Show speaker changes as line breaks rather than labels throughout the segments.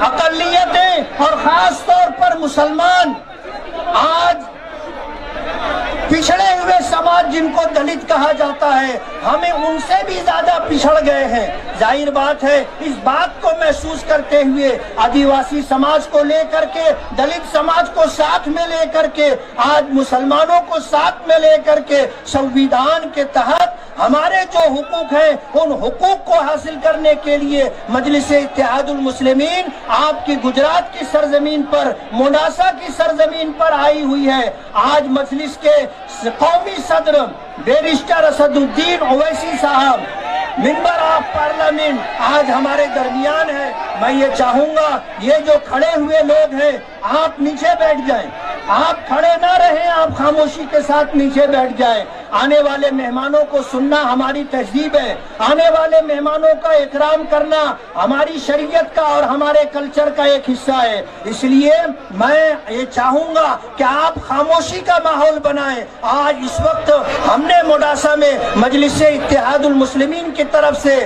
अक़लियतें और ख़ास तौर पर मुसलमान आज पिछड़े हुए समाज जिनको दलित कहा जाता है, हमें उनसे भी ज्यादा पिछड़ गए हैं। जाहिर बात है, इस बात को महसूस करते हुए आदिवासी समाज को लेकर के, दलित समाज को साथ में लेकर के, आज मुसलमानों को साथ में लेकर के संविधान के तहत हमारे जो हुकूक हैं उन हुकूक को हासिल करने के लिए मजलिस-ए-इत्तेहादुल मुस्लिमीन आपकी गुजरात की सरजमीन पर, मोनासा की सरजमीन पर आई हुई है। आज मजलिस के कौमी सदर बैरिस्टर असदुद्दीन ओवैसी साहब मिंबर ऑफ पार्लियामेंट आज हमारे दरमियान है। मैं ये चाहूंगा, ये जो खड़े हुए लोग हैं आप नीचे बैठ जाएं, आप खड़े ना रहें, आप खामोशी के साथ नीचे बैठ जाएं। आने वाले मेहमानों को सुनना हमारी तहजीब है, आने वाले मेहमानों का इकराम करना हमारी शरीयत का और हमारे कल्चर का एक हिस्सा है। इसलिए मैं ये चाहूंगा कि आप खामोशी का माहौल बनाएं। आज इस वक्त हमने मोडासा में मजलिस-ए-इत्तेहादुल मुस्लिमीन की तरफ से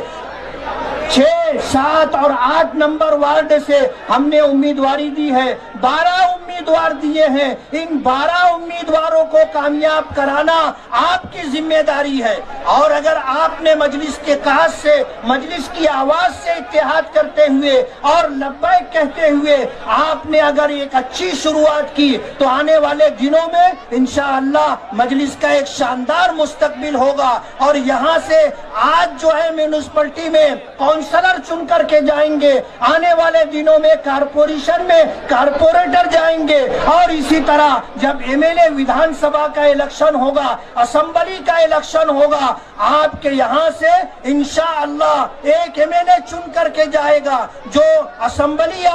6, 7 और 8 नंबर वार्ड से हमने उम्मीदवारी दी है। 12 उम्मीदवार दिए हैं। इन 12 उम्मीदवारों को कामयाब कराना आपकी जिम्मेदारी है। और अगर आपने मजलिस के काज से, मजलिस की आवाज से इत्तेहाद करते हुए और लब्बैक कहते हुए आपने अगर एक अच्छी शुरुआत की तो आने वाले दिनों में इंशाअल्लाह मजलिस का एक शानदार मुस्तकबिल होगा। और यहाँ से आज जो है म्यूनिसिपैलिटी में काउंसलर चुन करके जाएंगे, आने वाले दिनों में कारपोरेशन में कारपोरेटर जाएंगे, और इसी तरह जब एमएलए विधानसभा का इलेक्शन होगा, असेंबली का इलेक्शन होगा, आपके यहाँ से इंशाअल्लाह एक एमएलए चुन करके जाएगा जो असेंबली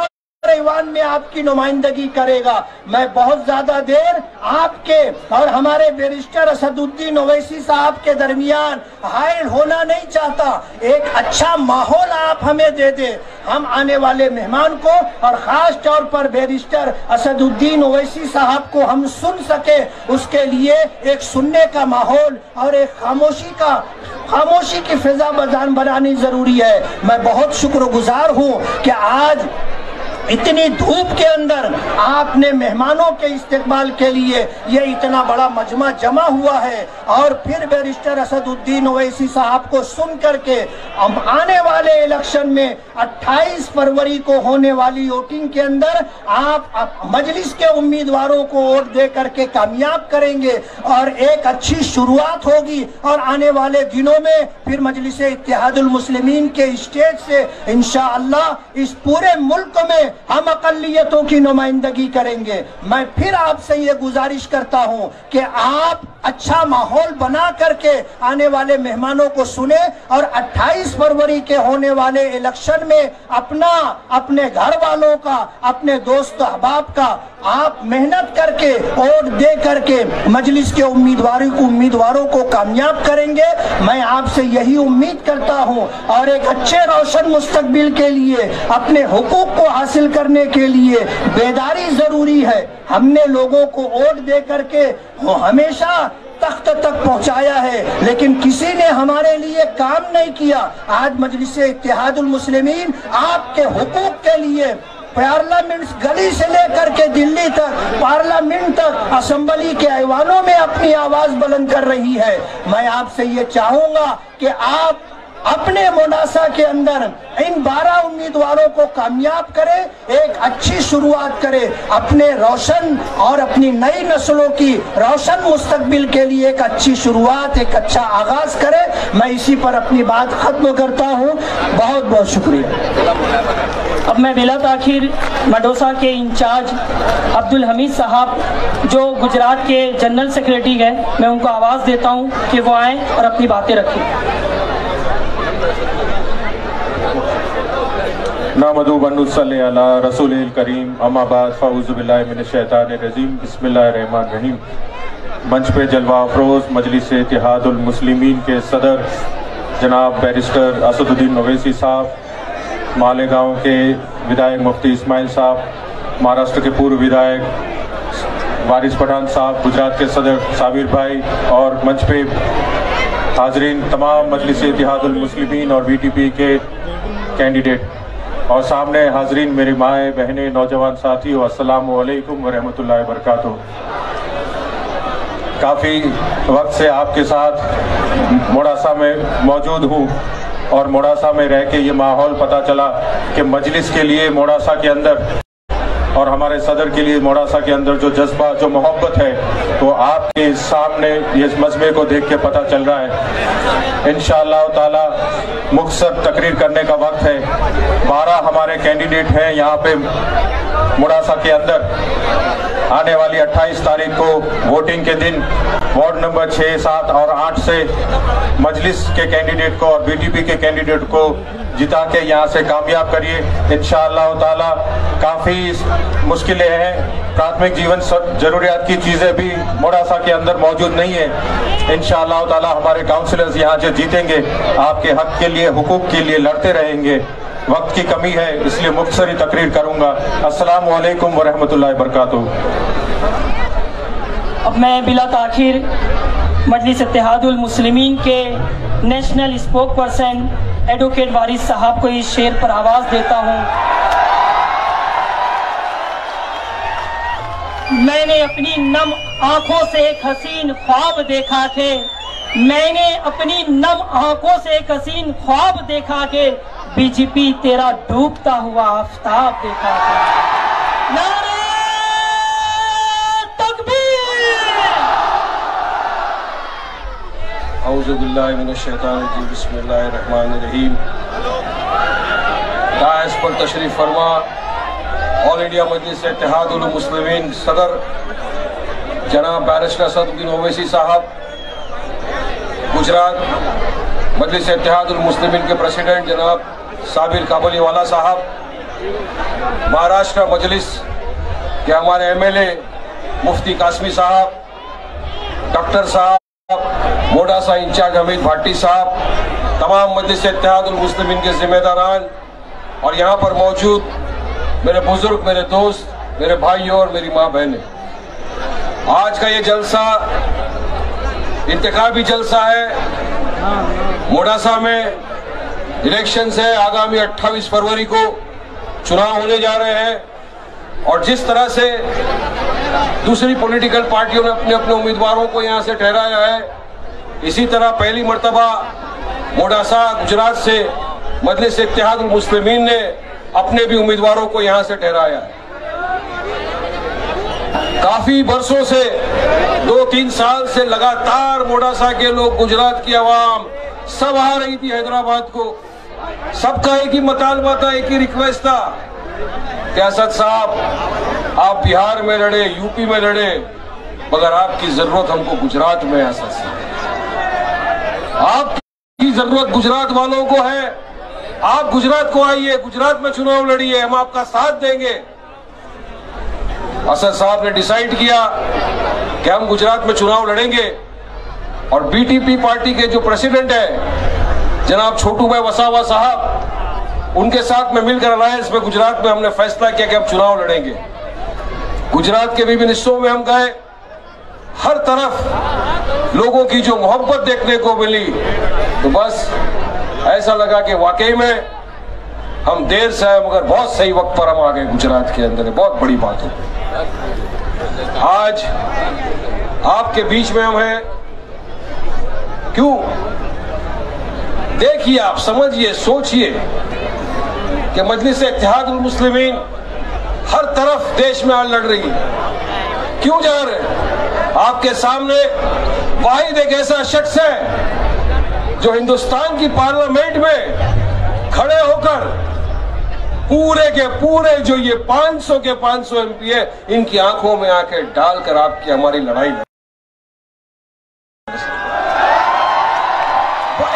ईवान में आपकी नुमाइंदगी करेगा। मैं बहुत ज्यादा देर आपके और हमारे बैरिस्टर असदुद्दीन ओवैसी साहब के दरमियान हायल होना नहीं चाहता। एक अच्छा माहौल आप हमें दे दे, हम आने वाले मेहमान को और खास तौर पर बैरिस्टर असदुद्दीन ओवैसी साहब को हम सुन सके, उसके लिए एक सुनने का माहौल और एक खामोशी की फिजा बनानी जरूरी है। मैं बहुत शुक्रगुजार हूँ कि आज इतनी धूप के अंदर आपने मेहमानों के इस्तेकबाल के लिए ये इतना बड़ा मजमा जमा हुआ है। और फिर बैरिस्टर असदुद्दीन ओवैसी साहब को सुन करके आने वाले इलेक्शन में 28 फरवरी को होने वाली वोटिंग के अंदर आप मजलिस के उम्मीदवारों को वोट दे करके कामयाब करेंगे और एक अच्छी शुरुआत होगी। और आने वाले दिनों में फिर मजलिस-ए-इत्तेहादुल मुस्लिमीन के स्टेज से इंशाअल्लाह इस पूरे मुल्क में हम अक़लियतों की नुमाइंदगी करेंगे। मैं फिर आपसे ये गुजारिश करता हूँ कि आप अच्छा माहौल बना करके आने वाले मेहमानों को सुने और 28 फरवरी के होने वाले इलेक्शन में अपने घर वालों का, अपने दोस्त अहबाब का आप मेहनत करके वोट दे करके मजलिस के उम्मीदवारों को कामयाब करेंगे। मैं आपसे यही उम्मीद करता हूं और एक अच्छे रोशन मुस्तकबिल के लिए, अपने हुकूक को हासिल करने के लिए बेदारी जरूरी है। हमने लोगों को वोट दे करके हमेशा तख्त तक पहुंचाया है, लेकिन किसी ने हमारे लिए काम नहीं किया। आज मजलिस-ए-इत्तेहादुल मुस्लिमीन आपके हुकूक के लिए पार्लियामेंट गली से लेकर के दिल्ली तक, पार्लियामेंट तक, असेंबली के ऐवानों में अपनी आवाज बुलंद कर रही है। मैं आपसे ये चाहूंगा कि आप अपने मोनासा के अंदर इन 12 उम्मीदवारों को कामयाब करें, एक अच्छी शुरुआत करें, अपने रोशन और अपनी नई नस्लों की रोशन मुस्तकबिल के लिए एक अच्छी शुरुआत, एक अच्छा आगाज करें। मैं इसी पर अपनी बात खत्म करता हूं। बहुत बहुत शुक्रिया।
अब मैं बिला ताखिर मडोसा के इंचार्ज अब्दुल हमीद साहब जो गुजरात के जनरल सेक्रेटरी हैं, मैं उनको आवाज़ देता हूं कि वो आएँ और अपनी बातें रखें।
नामदू वनुसल्ली अला रसूलिल करीम अम्मा बाद फ़ऊज़ु बिल्लाहि मिनश शैतानिर रजीम बिस्मिल्लाहिर रहमानिर रहीम। मंच पे जलवा अफरोज़ मजलिस-ए-इत्तेहादुल मुस्लिमीन के सदर जनाब बैरिस्टर असदुद्दीन ओवैसी साहब, मालेगांव के विधायक मुफ्ती इस्माइल साहब, महाराष्ट्र के पूर्व विधायक वारिस पठान साहब, गुजरात के सदर साबिर भाई और मंच पे हाजरीन तमाम मजलिस-ए-इत्तेहादुल मुस्लिमीन और बीटीपी के कैंडिडेट, और सामने हाजरीन मेरी माएँ बहनें नौजवान साथियों, अस्सलामु अलैकुम व रहमतुल्लाहि व बरकातुहू। काफ़ी वक्त से आपके साथ मोड़ासा में मौजूद हूँ और मोड़ासा में रह के ये माहौल पता चला कि मजलिस के लिए मोड़ासा के अंदर और हमारे सदर के लिए मोड़ासा के अंदर जो जज्बा, जो मोहब्बत है, तो आपके सामने ये मजमे को देख के पता चल रहा है। इंशाअल्लाह ताला मुख्तसर तकरीर करने का वक्त है। 12 हमारे कैंडिडेट हैं यहाँ पे मोड़ासा के अंदर। आने वाली 28 तारीख को वोटिंग के दिन वार्ड नंबर 6, 7 और 8 से मजलिस के कैंडिडेट को और बीटीपी के कैंडिडेट को जिता के यहाँ से कामयाब करिए इंशाअल्लाह ताला। काफ़ी मुश्किलें हैं, प्राथमिक जीवन जरूरियात की चीज़ें भी मोड़ासा के अंदर मौजूद नहीं है। इंशाअल्लाह ताला हमारे काउंसिलर्स यहाँ से जीतेंगे, आपके हक के लिए, हुकूक के लिए लड़ते रहेंगे। वक्त की कमी है इसलिए मुख्तसरी तकरीर करूँगा। अस्सलामु अलैकुम व रहमतुल्लाहि व बरकातुहू।
अब मैं बिला ताखिर मजलिस इत्तेहादुल मुस्लिमीन के नेशनल स्पोक पर्सन एडवोकेट वारिस साहब को इस शेर पर आवाज़ देता हूँ। मैंने अपनी नम आंखों से एक हसीन ख्वाब देखा थे, मैंने अपनी नम आंखों से एक हसीन ख्वाब देखा के बीजेपी तेरा डूबता हुआ आफताब देखा था। नारे तकबीर।
औज़ु बिल्लाहि मिनश शैतानिर रजीम, बिस्मिल्लाहिर रहमानिर रहीम। दाइस पर तशरीफ फरमा ऑल इंडिया मजलिस इत्तेहादुल मुस्लिमीन सदर जनाब बैरिस्टर असदुद्दीन ओवैसी साहब, गुजरात मजलिस इत्तेहादुल मुस्लिमीन के प्रेसिडेंट जनाब साबिर काबुलीवाला साहब, महाराष्ट्र मजलिस के हमारे एमएलए मुफ्ती कासमी साहब, डॉक्टर साहब, मोड़ासा इंचार्ज हमीद भाटी साहब, तमाम मजलिस इत्तेहादुल मुस्लिमीन के जिम्मेदारान और यहाँ पर मौजूद मेरे बुजुर्ग, मेरे दोस्त, मेरे भाइयों और मेरी माँ बहनें, आज का ये जलसा इंतखाबी जलसा है। मोड़ासा में इलेक्शन है, आगामी 28 फरवरी को चुनाव होने जा रहे हैं और जिस तरह से दूसरी पॉलिटिकल पार्टियों ने अपने अपने उम्मीदवारों को यहाँ से ठहराया है, इसी तरह पहली मर्तबा मोड़ासा गुजरात से मजलिस इत्तेहादुल मुस्लिमीन ने अपने भी उम्मीदवारों को यहाँ से ठहराया है। काफी बरसों से 2-3 साल से लगातार मोड़ासा के लोग, गुजरात की आवाम सब आ रही थी हैदराबाद को। सबका एक ही मुतालबा था, एक ही रिक्वेस्ट था कि असद साहब आप बिहार में लड़े, यूपी में लड़े, मगर आपकी जरूरत हमको गुजरात में है। असद साहब आपकी जरूरत गुजरात वालों को है, आप गुजरात को आइए, गुजरात में चुनाव लड़िए, हम आपका साथ देंगे। असद साहब ने डिसाइड किया कि हम गुजरात में चुनाव लड़ेंगे और बीटीपी पार्टी के जो प्रेसिडेंट है जनाब छोटू भाई वसावा साहब, उनके साथ में मिलकर अलायंस में गुजरात में हमने फैसला किया कि हम चुनाव लड़ेंगे। गुजरात के विभिन्न हिस्सों में हम गए, हर तरफ लोगों की जो मोहब्बत देखने को मिली, तो बस ऐसा लगा कि वाकई में हम देर से आए मगर बहुत सही वक्त पर हम आ गए गुजरात के अंदर। बहुत बड़ी बात है। आज आपके बीच में हम हैं, क्यों? देखिए, आप समझिए, सोचिए कि मजलिस इत्तेहादुल मुस्लिमीन हर तरफ देश में आज लड़ रही है। क्यों जा रहे हैं? आपके सामने वाहिद एक ऐसा शख्स है जो हिंदुस्तान की पार्लियामेंट में खड़े होकर पूरे के पूरे जो ये 500 के 500 एमपी है, इनकी आंखों में आंखें डालकर आपकी हमारी लड़ाई वो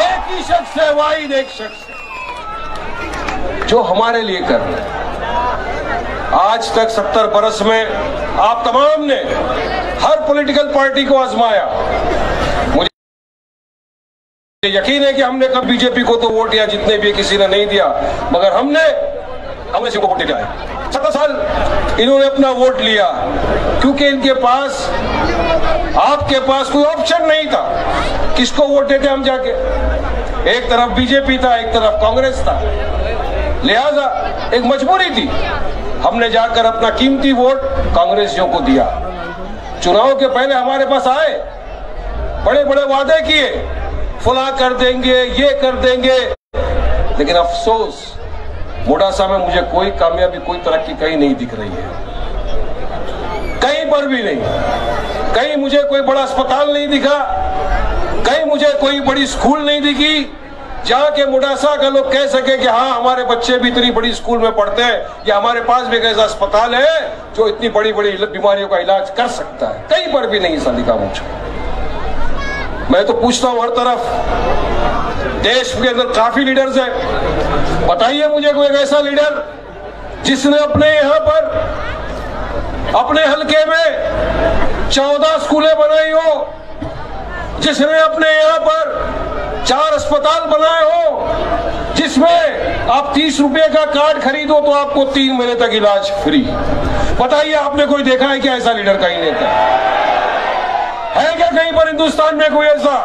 एक ही शख्स है, वाहिद एक शख्स है जो हमारे लिए कर रहे हैं। आज तक 70 बरस में आप तमाम ने हर पॉलिटिकल पार्टी को आजमाया। मुझे यकीन है कि हमने कब बीजेपी को तो वोट दिया, जितने भी किसी ने नहीं दिया, मगर हमने कांग्रेस को वोट दिया है। 70 साल इन्होंने अपना वोट लिया क्योंकि इनके पास, आपके पास कोई ऑप्शन नहीं था। किसको वोट देते हम जाके? एक तरफ बीजेपी था, एक तरफ कांग्रेस था। लिहाजा एक मजबूरी थी। हमने जाकर अपना कीमती वोट कांग्रेसियों को दिया। चुनाव के पहले हमारे पास आए, बड़े बड़े वादे किए, फला कर देंगे, ये कर देंगे, लेकिन अफसोस मोडासा में मुझे कोई कामयाबी, कोई तरक्की कहीं नहीं दिख रही है, कहीं पर भी नहीं। कहीं मुझे कोई बड़ा अस्पताल नहीं दिखा, कहीं मुझे कोई बड़ी स्कूल नहीं दिखी जहां के मोडासा का लोग कह सके कि हाँ हमारे बच्चे भी इतनी बड़ी स्कूल में पढ़ते हैं, या हमारे पास भी एक ऐसा अस्पताल है जो इतनी बड़ी बड़ी बीमारियों का इलाज कर सकता है। कहीं पर भी नहीं ऐसा दिखा मुझे। मैं तो पूछता हूं हर तरफ, देश के अंदर काफी लीडर्स हैं, बताइए मुझे कोई ऐसा लीडर जिसने अपने यहां पर अपने हलके में 14 स्कूलें बनाई हो, जिसने अपने यहां पर 4 अस्पताल बनाए हो, जिसमें आप 30 रुपए का कार्ड खरीदो तो आपको 3 महीने तक इलाज फ्री। बताइए आपने कोई देखा है क्या ऐसा लीडर? कहीं नेता है क्या कहीं पर हिंदुस्तान में कोई ऐसा?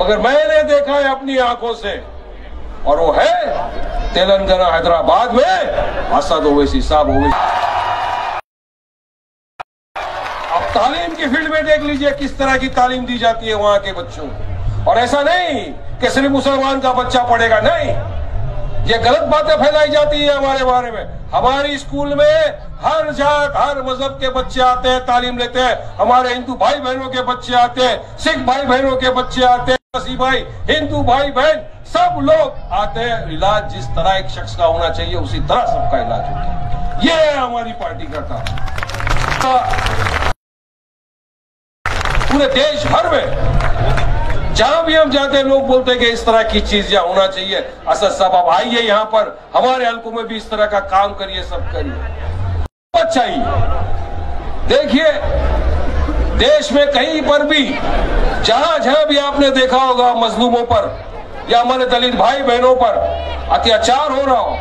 मगर मैंने देखा है अपनी आंखों से, और वो है तेलंगाना हैदराबाद में असद ओवैसी साहब। अब तालीम की फील्ड में देख लीजिए किस तरह की तालीम दी जाती है वहां के बच्चों को। और ऐसा नहीं कि सिर्फ मुसलमान का बच्चा पढ़ेगा, नहीं, ये गलत बातें फैलाई जाती है हमारे बारे में। हमारी स्कूल में हर जात हर मजहब के बच्चे आते हैं, तालीम लेते हैं। हमारे हिंदू भाई बहनों के बच्चे आते हैं, सिख भाई बहनों के बच्चे आते हैं, मसीह भाई, हिंदू भाई बहन सब लोग आते हैं। इलाज जिस तरह एक शख्स का होना चाहिए उसी तरह सबका इलाज होता है। ये है हमारी पार्टी का काम। पूरे देश भर में जहां भी हम जाते हैं लोग बोलते हैं कि इस तरह की चीज यहाँ होना चाहिए। असद साहब आप आइए यहाँ पर, हमारे हल्कों में भी इस तरह का काम करिए, सब करिए, चाहिए। देखिए देश में कहीं पर भी जहां जहां भी आपने देखा होगा मजलूमों पर या हमारे दलित भाई बहनों पर अत्याचार हो रहा हो,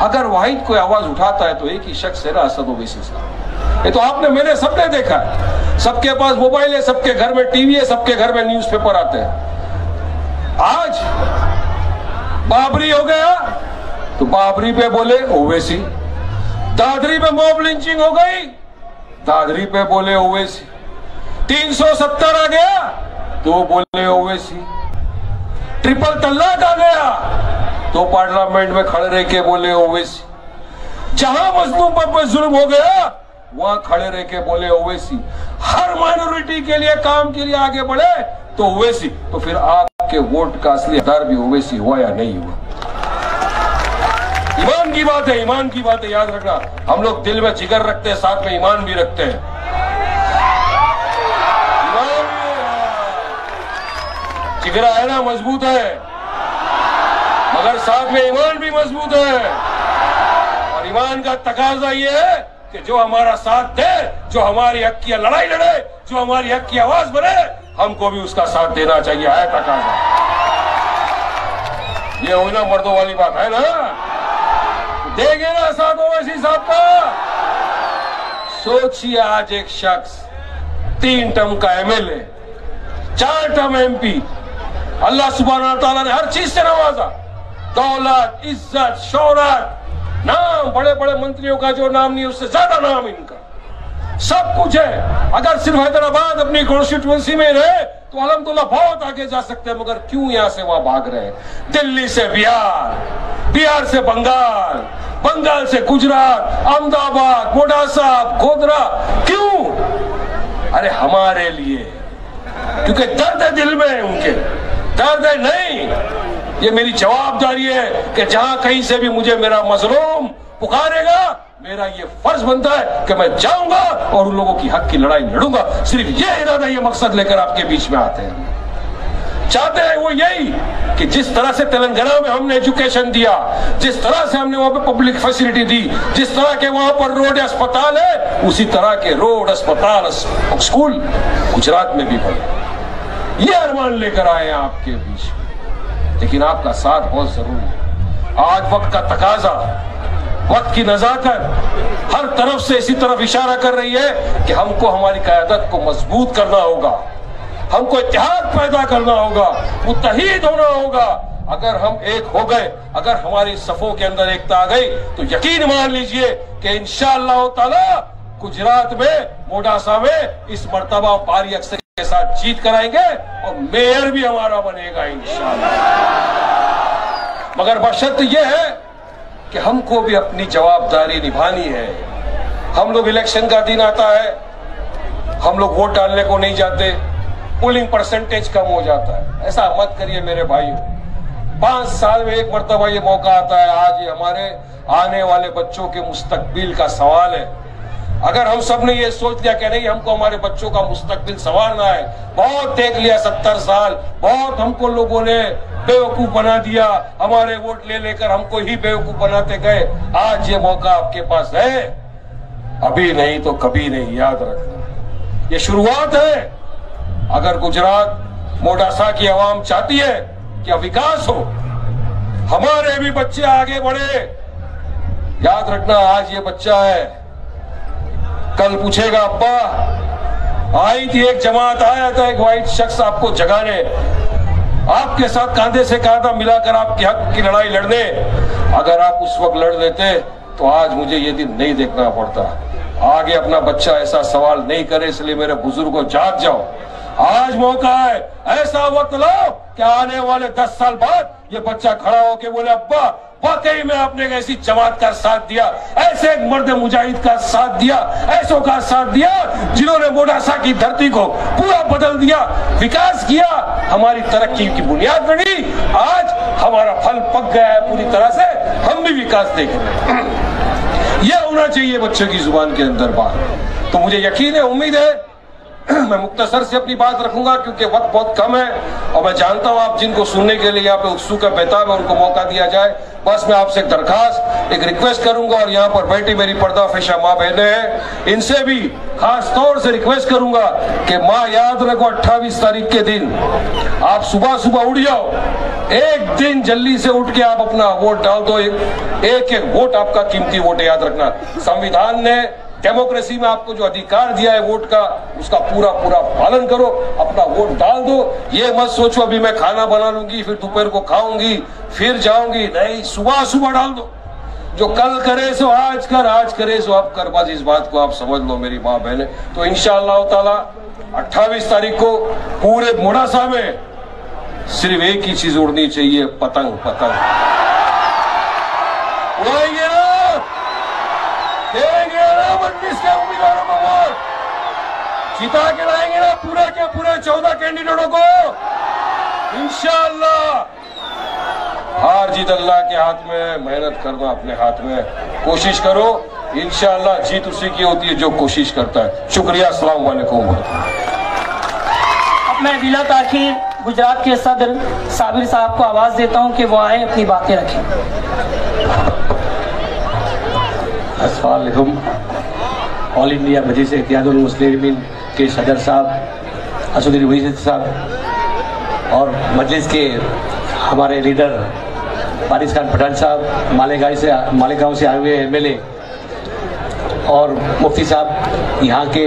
अगर वाहिद कोई आवाज उठाता है तो एक ही शख्स है ना, असद ओवैसी साहब। ये तो आपने मैंने सबने देखा है, सबके पास मोबाइल है, सबके घर में टीवी है, सबके घर में न्यूज़पेपर आते हैं। आज बाबरी हो गया तो बाबरी पे बोले ओवैसी, दादरी पे मॉब लिंचिंग हो गई, दादरी पे बोले ओवैसी, 370 आ गया तो बोले ओवैसी, ट्रिपल तलाक आ गया तो पार्लियामेंट में खड़े रह के बोले ओवैसी, जहां मजलूम पर जुल्म हो गया वहां खड़े रह के बोले ओवैसी, हर माइनॉरिटी के लिए काम के लिए आगे बढ़े तो ओवैसी। तो फिर आपके वोट का असली हकदार भी ओवैसी हुआ या नहीं हुआ? ईमान की बात है, ईमान की बात है, याद रखना। हम लोग दिल में जिगर रखते हैं, साथ में ईमान भी रखते हैं। जिगरा है ना मजबूत है, मगर साथ में ईमान भी मजबूत है। और ईमान का तकाजा ये है कि जो हमारा साथ दे, जो हमारी हक की लड़ाई लड़े, जो हमारी हक की आवाज बने, हमको भी उसका साथ देना चाहिए, है तकाजा। ये हुई ना मर्दों वाली बात, है ना? देंगे ना साथ ओवैसी साहब का? सोचिए आज एक शख्स 3 टर्म का एमएलए, 4 टर्म एमपी, अल्लाह सुब्हानहू व तआला ने हर चीज से नवाजा, दौलत, इज्जत, शोहरत, नाम, बड़े बड़े मंत्रियों का जो नाम नहीं उससे ज्यादा नाम इनका, सब कुछ है। अगर सिर्फ हैदराबाद अपनी कॉन्स्टिट्यूएंसी में रहे तो अल्हम्दुलिल्लाह बहुत आगे जा सकते हैं, मगर क्यों यहां से वहां भाग रहे हैं? दिल्ली से बिहार, बिहार से बंगाल, बंगाल से गुजरात, अहमदाबाद, मोडासा, गोधरा, क्यों? अरे हमारे लिए, क्योंकि दर्द है दिल में उनके, दर्द है नहीं। ये मेरी जवाबदारी है कि जहां कहीं से भी मुझे मेरा मजलूम पुकारेगा, मेरा ये फर्ज बनता है कि मैं जाऊंगा और उन लोगों की हक की लड़ाई लड़ूंगा। सिर्फ ये इरादा, ये मकसद लेकर आपके बीच में आते हैं। चाहते हैं वो यही कि जिस तरह से तेलंगाना में हमने एजुकेशन दिया, जिस तरह से हमने वहां पे पब्लिक फैसिलिटी दी, जिस तरह के वहां पर रोड अस्पताल है, उसी तरह के रोड, अस्पताल, स्कूल गुजरात में भी बने। ये अरमान लेकर आए हैं आपके बीच में, लेकिन आपका साथ बहुत जरूरी है। आज वक्त का तकाजा, वक्त की नजाकत हर तरफ से इसी तरफ इशारा कर रही है कि हमको हमारी क़यादत को मजबूत करना होगा, हमको इत्तेहाद पैदा करना होगा, मुत्तहीद होना होगा, अगर हम एक हो गए, अगर हमारी सफों के अंदर एकता आ गई, तो यकीन मान लीजिए कि इंशाअल्लाह ताला गुजरात में मोडासा में इस मर्तबा भारी अक्सर के साथ जीत कराएंगे और मेयर भी हमारा बनेगा इंशाअल्लाह। मगर बशर्त यह है कि हमको भी अपनी जवाबदारी निभानी है। हम लोग इलेक्शन का दिन आता है, हम लोग वोट डालने को नहीं जाते, पोलिंग परसेंटेज कम हो जाता है। ऐसा मत करिए मेरे भाइयों, 5 साल में एक मर्तबा ये मौका आता है। आज ये हमारे आने वाले बच्चों के मुस्तकबिल का सवाल है। अगर हम सब ने ये सोच लिया कि नहीं, हमको हमारे बच्चों का मुस्तकबिल संवारना है, बहुत देख लिया 70 साल, बहुत हमको लोगों ने बेवकूफ बना दिया, हमारे वोट ले लेकर हमको ही बेवकूफ बनाते गए। आज ये मौका आपके पास है, अभी नहीं तो कभी नहीं, याद रखना। ये शुरुआत है। अगर गुजरात मोडासा की आवाम चाहती है कि विकास हो, हमारे भी बच्चे आगे बढ़े, याद रखना आज ये बच्चा है, कल पूछेगा अब्बा आई थी एक जमात, आया था एक वाइट शख्स आपको जगाने, आपके साथ कांधे से कांधा मिलाकर आपके हक की लड़ाई लड़ने। अगर आप उस वक्त लड़ लेते तो आज मुझे ये दिन नहीं देखना पड़ता। आगे अपना बच्चा ऐसा सवाल नहीं करे, इसलिए मेरे बुजुर्गों जाग जाओ, आज मौका है। ऐसा वक्त लाओ कि आने वाले 10 साल बाद ये बच्चा खड़ा होके बोले अब्बा वाकई में आपने ऐसी जमात का साथ दिया, ऐसे एक मर्द मुजाहिद का साथ दिया, ऐसों का साथ दिया जिन्होंने मोडासा की धरती को पूरा बदल दिया, विकास किया, हमारी तरक्की की बुनियाद बनी। आज हमारा फल पक गया है पूरी तरह से, हम भी विकास देख रहे हैं। यह होना चाहिए बच्चों की जुबान के अंदर बात। तो मुझे यकीन है, उम्मीद है, मैं मुख्तसर से अपनी बात रखूंगा क्योंकि वक्त बहुत कम है और मैं जानता हूं आप जिनको सुनने के लिए यहाँ पे उत्सुक है, बेताब है, उनको मौका दिया जाए। बस मैं आपसे एक दरखास्त, एक रिक्वेस्ट करूंगा और यहाँ पर बैठी मेरी पर्दाफेशा माँ बहनें हैं, इनसे भी खास तौर से रिक्वेस्ट करूंगा कि माँ याद रखो 28 तारीख के दिन आप सुबह सुबह उठ जाओ, एक दिन जल्दी से उठ के आप अपना वोट डाल दो। एक वोट आपका कीमती वोट है, याद रखना। संविधान ने डेमोक्रेसी में आपको जो अधिकार दिया है वोट का, उसका पूरा पालन करो, अपना वोट डाल दो। ये मत सोचो अभी मैं खाना बना लूंगी फिर दोपहर को खाऊंगी फिर जाऊंगी, नहीं, सुबह डाल दो। जो कल करे सो आज कर, आज करे सो अब कर, बस इस बात को आप समझ लो मेरी माँ बहने। तो इंशाअल्लाह ताला 28 तारीख को पूरे मोडासा में सिर्फ एक ही चीज उड़नी चाहिए, पतंग। उड़ाएंगे ना, देंगे ना 22 के उम्मीदवारों को वोट, जिता के लाएंगे ना पूरे के पूरे 14 कैंडिडेटों को इंशाअल्लाह। हार जीत अल्लाह के हाथ में, मेहनत करना अपने हाथ में, कोशिश करो, इंशाअल्लाह जीत उसी की होती है जो कोशिश करता है। शुक्रिया, अस्सलाम वालेकुम।
अब मैं बिला ताखीर गुजरात के सदर साबिर साहब को आवाज देता हूं कि वो आए अपनी बातें रखें।
अस्सलाम वालेकुम। ऑल इंडिया मजलिस इत्तेहादुल मुस्लिमीन के सदर साहब असदुद्दीन ओवैसी साहब और मजलिस के हमारे लीडर वारिस खान पठान साहब, मालेगांव से आए हुए MLA और मुफ्ती साहब, यहाँ के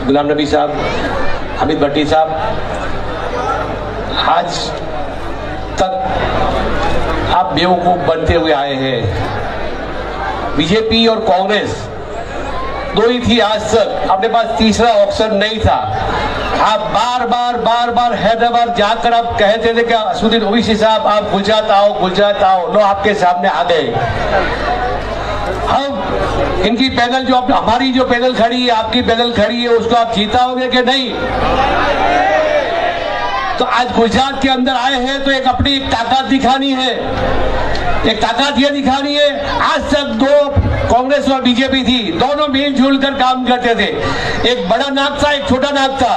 गुलाम नबी साहब, हमीद भट्टी साहब, आज तक आप बेवकूफ बनते हुए आए हैं। बीजेपी और कांग्रेस दो ही थी आज तक, अपने पास तीसरा ऑप्शन नहीं था। आप बार बार हैदराबाद जाकर आप कहते थे कि असदुद्दीन ओवैसी साहब आप गुजरात आओ, लो आपके सामने आ गए। हम इनकी पैनल जो हमारी जो पैनल खड़ी है, आपकी पैनल खड़ी है, उसको आप जीताओगे कि नहीं? तो आज गुजरात के अंदर आए हैं तो एक अपनी ताकत दिखानी है, एक ताकत ये दिखानी है। आज तक दो कांग्रेस और बीजेपी थी, दोनों मिलजुल कर काम करते थे। एक बड़ा नाक था, एक छोटा नाक था,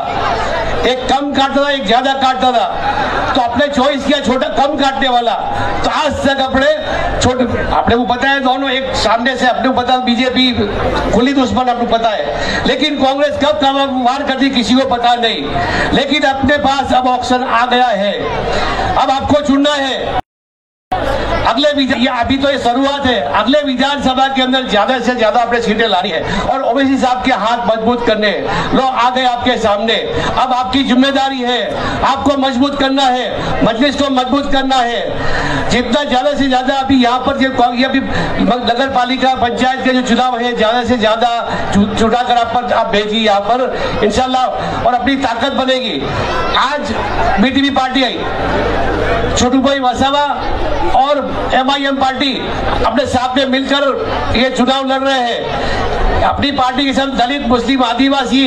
एक कम काटता था, एक ज्यादा काटता था। तो आपने चॉइस किया छोटा कम काटने वाला। तो आज तक अपने को पता है, दोनों एक सामने से अपने को पता, बीजेपी खुली दुश्मन अपने पता है, लेकिन कांग्रेस कब वार करती किसी को पता नहीं। लेकिन अपने पास अब ऑप्शन आ गया है, अब आपको चुनना है। ये अभी तो ये शुरुआत है, अगले विधानसभा के अंदर ज्यादा से ज्यादा अपने सीटें लानी है और ओवैसी साहब के हाथ मजबूत करने लोग आ गए आपके सामने। अब आपकी जिम्मेदारी है, आपको मजबूत करना है, मजलिस को मजबूत करना है। जितना ज्यादा से ज्यादा अभी यहाँ पर अभी नगर पालिका पंचायत के जो चुनाव है ज्यादा से ज्यादा जुटा कर आप भेजिए यहाँ पर इंशाल्लाह और अपनी ताकत बनेगी। आज बीटीपी पार्टी आई, छोटू भाई वसावा और MIM पार्टी अपने साथ में मिलकर ये चुनाव लड़ रहे हैं। अपनी पार्टी के साथ दलित, मुस्लिम, आदिवासी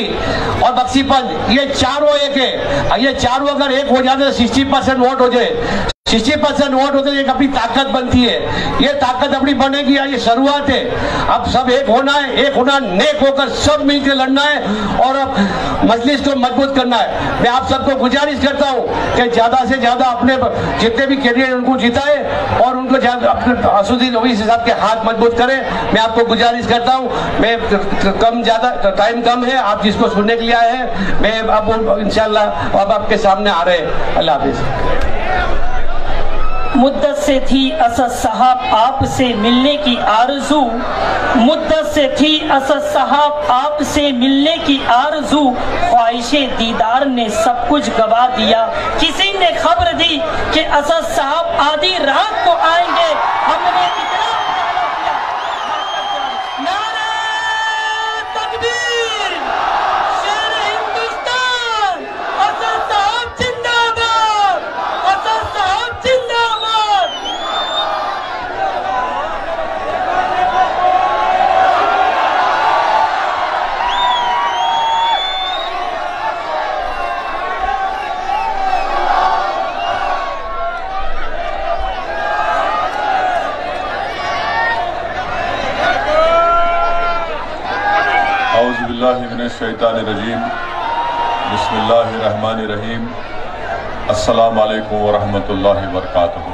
और बख्शीपंथ ये चारों एक है। ये चारों अगर एक हो जाते तो 60% वोट हो जाए, 60% वोट होते एक अपनी ताकत बनती है। ये ताकत अपनी बनेगी, ये शुरुआत है। अब सब एक होना है, एक होना, नेक होकर सब मिलकर लड़ना है और अब मजलिस को मजबूत करना है। मैं आप सबको गुजारिश करता हूँ कि ज्यादा से ज्यादा अपने जितने भी कैंडिडेट उनको जिताए और उनको असदुद्दीन ओवैसी साहब के हाथ मजबूत करें। मैं आपको गुजारिश करता हूँ। मैं कम ज्यादा टाइम कम है, आप जिसको सुनने के लिए आए हैं, मैं अब इंशाल्लाह अब आपके सामने आ रहे हैं। अल्लाह हाफिज।
मुद्दत से थी असद साहब आपसे मिलने की आरज़ू, मुद्दत से थी असद साहब आपसे मिलने की आरज़ू, ख्वाहिशे दीदार ने सब कुछ गवा दिया। किसी ने खबर दी कि असद साहब आधी रात को आएंगे, हमने इतना किया। नारे तकबीर, शेर हिंदुस्तान, असद साहब जिंदाबाद, असद साहब जिंदाबाद।
औज़ुबिल्लाहिमिनश्शैतानिर्रजीम, बिस्मिल्लाहिर्रहमानिर्रहीम, अस्सलामु अलैकुम व रहमतुल्लाहि व बरकातुहू।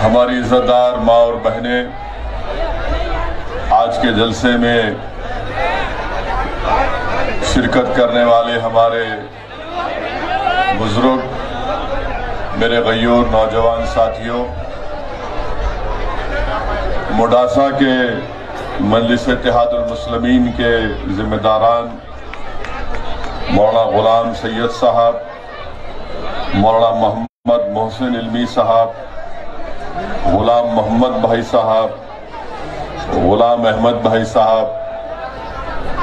हमारी इज़्ज़तदार माँ और बहनें, आज के जलसे में शिरकत करने वाले हमारे बुजुर्ग, मेरे गयूर नौजवान साथियों, मोडासा के मजलिस इत्तेहादुल मुस्लिमीन के जिम्मेदारान मौलाना गुलाम सैयद साहब, मौलाना मोहम्मद मोहसिन इल्मी साहब, गुलाम मोहम्मद भाई साहब, गुलाम अहमद भाई साहब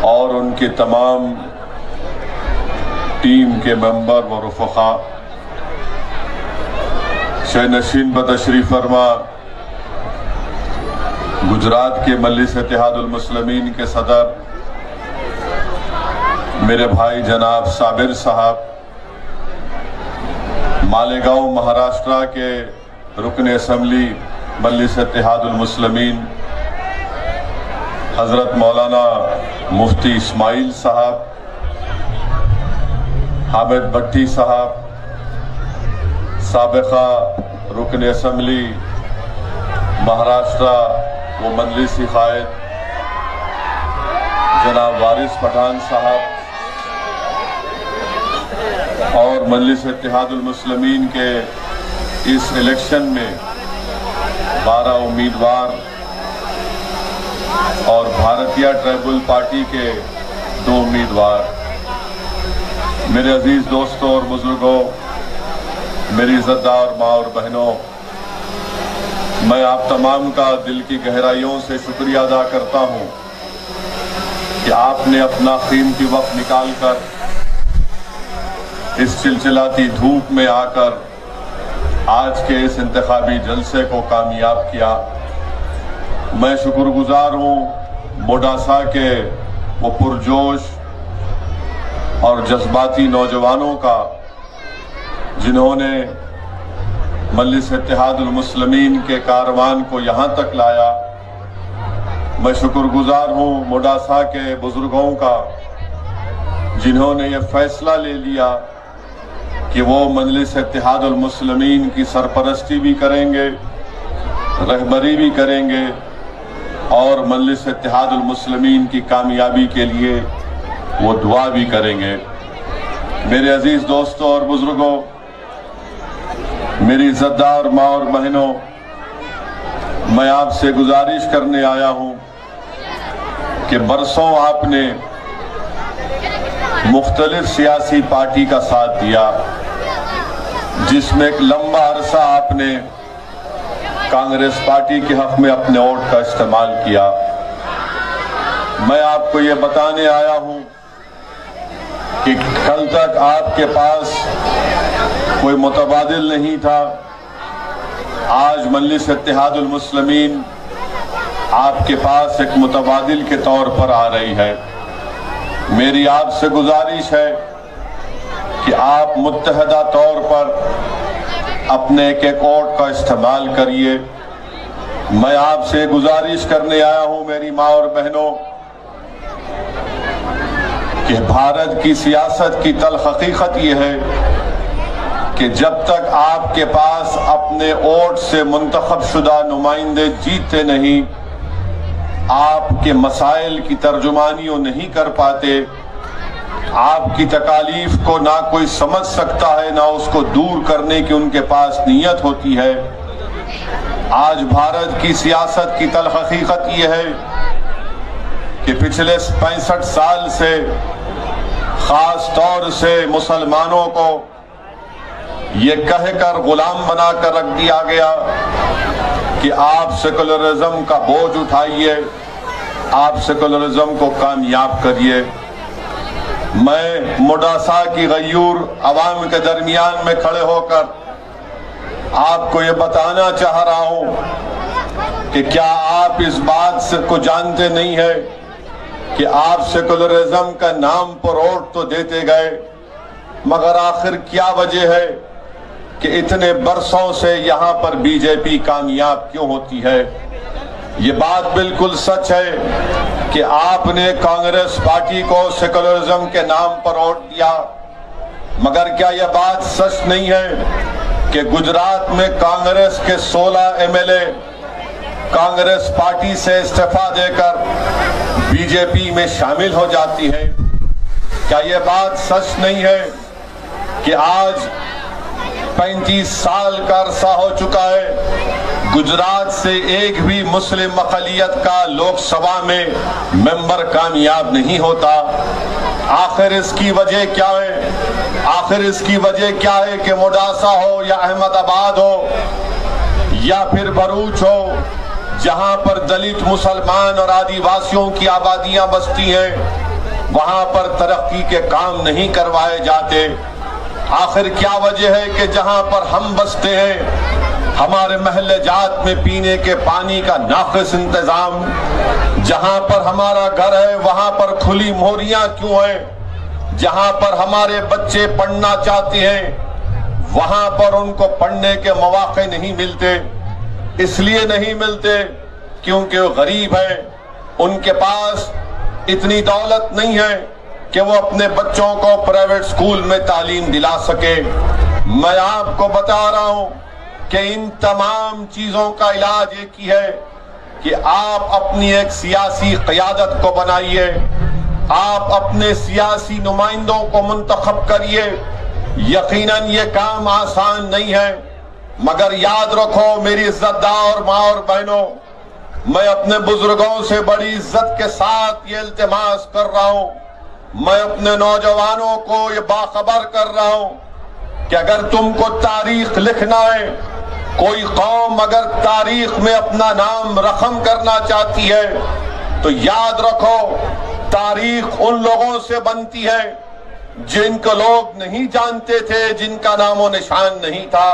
और उनके तमाम टीम के मेंबर व रुफ़क़ा, शहनशीन बतशरीफ फरमा गुजरात के मजलिस इत्तेहादुल मुस्लिमीन के सदर मेरे भाई जनाब साबिर साहब, मालेगांव महाराष्ट्र के रुकन असम्बली मजलिस इत्तेहादुल मुस्लिमीन हजरत मौलाना मुफ्ती इस्माइल साहब, हामिद भट्टी साहब, साबिका रुकन असम्बली महाराष्ट्र वो मजलिसी कायद जनाब वारिस पठान साहब और मजलिस इत्तेहादुल मुस्लिमीन के इस इलेक्शन में 12 उम्मीदवार और भारतीय ट्राइबल पार्टी के 2 उम्मीदवार, मेरे अजीज दोस्तों और बुजुर्गों, मेरी इज़्ज़तदार माँ और बहनों, मैं आप तमाम का दिल की गहराइयों से शुक्रिया अदा करता हूं कि आपने अपना कीमती वक्त निकालकर इस चिलचिलाती धूप में आकर आज के इस इंतखाबी जलसे को कामयाब किया। मैं शुक्रगुजार हूं मोडासा के वो पुरजोश और जज्बाती नौजवानों का जिन्होंने मजलिस इत्तेहादुल मुस्लिमीन के कारवान को यहाँ तक लाया। मैं शुक्रगुजार हूँ मोडासा के बुजुर्गों का जिन्होंने ये फैसला ले लिया कि वो मजलिस इत्तेहादुल मुस्लिमीन की सरपरस्ती भी करेंगे, रहबरी भी करेंगे और मजलिस इत्तेहादुल मुस्लिमीन की कामयाबी के लिए वो दुआ भी करेंगे। मेरे अजीज दोस्तों और बुजुर्गों,
मेरी इज्जतदार माँ और बहनों, मैं आपसे गुजारिश करने आया हूं कि बरसों आपने मुख्तलिफ सियासी पार्टी का साथ दिया, जिसमें एक लंबा अरसा आपने कांग्रेस पार्टी के हक में अपने वोट का इस्तेमाल किया। मैं आपको ये बताने आया हूं कि कल तक आपके पास कोई मुतबादिल नहीं था। आज मजलिस इत्तेहादुल मुस्लिमीन आपके पास एक मुतबादिल के तौर पर आ रही है। मेरी आपसे गुजारिश है कि आप मुत्तहदा तौर पर अपने एक एक वोट का इस्तेमाल करिए। मैं आपसे गुजारिश करने आया हूं मेरी माँ और बहनों कि भारत की सियासत की तल्ख हकीकत यह है कि जब तक आपके पास अपने वोट से मुंतखब शुदा नुमाइंदे जीते नहीं, आपके मसाइल की तर्जुमानी नहीं कर पाते, आपकी तकालीफ को ना कोई समझ सकता है, ना उसको दूर करने की उनके पास नीयत होती है। आज भारत की सियासत की तल्ख हकीकत यह है कि पिछले 65 साल से खास तौर से मुसलमानों को ये कहकर गुलाम बनाकर रख दिया गया कि आप सेकुलरिज्म का बोझ उठाइए, आप सेकुलरिज्म को कामयाब करिए। मैं मुडासा की गयूर अवाम के दरमियान में खड़े होकर आपको ये बताना चाह रहा हूं कि क्या आप इस बात से को जानते नहीं है कि आप सेकुलरिज्म का नाम पर वोट तो देते गए, मगर आखिर क्या वजह है कि इतने बरसों से यहां पर बीजेपी कामयाब क्यों होती है? ये बात बिल्कुल सच है कि आपने कांग्रेस पार्टी को सेकुलरिज्म के नाम पर वोट दिया, मगर क्या यह बात सच नहीं है कि गुजरात में कांग्रेस के 16 एमएलए कांग्रेस पार्टी से इस्तीफा देकर बीजेपी में शामिल हो जाती है? क्या यह बात सच नहीं है कि आज 35 साल का अरसा हो चुका है, गुजरात से एक भी मुस्लिम अक़लियत का लोकसभा में मेंबर कामयाब नहीं होता? आखिर इसकी वजह क्या है? आखिर इसकी वजह क्या है कि मुडासा हो या अहमदाबाद हो या फिर भरूच हो, जहां पर दलित, मुसलमान और आदिवासियों की आबादियां बसती हैं, वहां पर तरक्की के काम नहीं करवाए जाते? आखिर क्या वजह है कि जहां पर हम बसते हैं, हमारे महल्ले जात में पीने के पानी का नाक़िस इंतजाम, जहां पर हमारा घर है वहां पर खुली मोहरियां क्यों है? जहां पर हमारे बच्चे पढ़ना चाहते हैं वहां पर उनको पढ़ने के मौके नहीं मिलते। इसलिए नहीं मिलते क्योंकि वो गरीब है, उनके पास इतनी दौलत नहीं है कि वो अपने बच्चों को प्राइवेट स्कूल में तालीम दिला सके। मैं आपको बता रहा हूं कि इन तमाम चीजों का इलाज एक ही है कि आप अपनी एक सियासी क़यादत को बनाइए, आप अपने सियासी नुमाइंदों को मुंतखब करिए। यकीनन ये काम आसान नहीं है, मगर याद रखो मेरी इज्जतदार माँ और बहनों, मैं अपने बुजुर्गों से बड़ी इज्जत के साथ ये इल्तिमास कर रहा हूं, मैं अपने नौजवानों को ये बाखबर कर रहा हूं कि अगर तुमको तारीख लिखना है, कोई कौम अगर तारीख में अपना नाम रकम करना चाहती है, तो याद रखो तारीख उन लोगों से बनती है जिनको लोग नहीं जानते थे, जिनका नामो निशान नहीं था।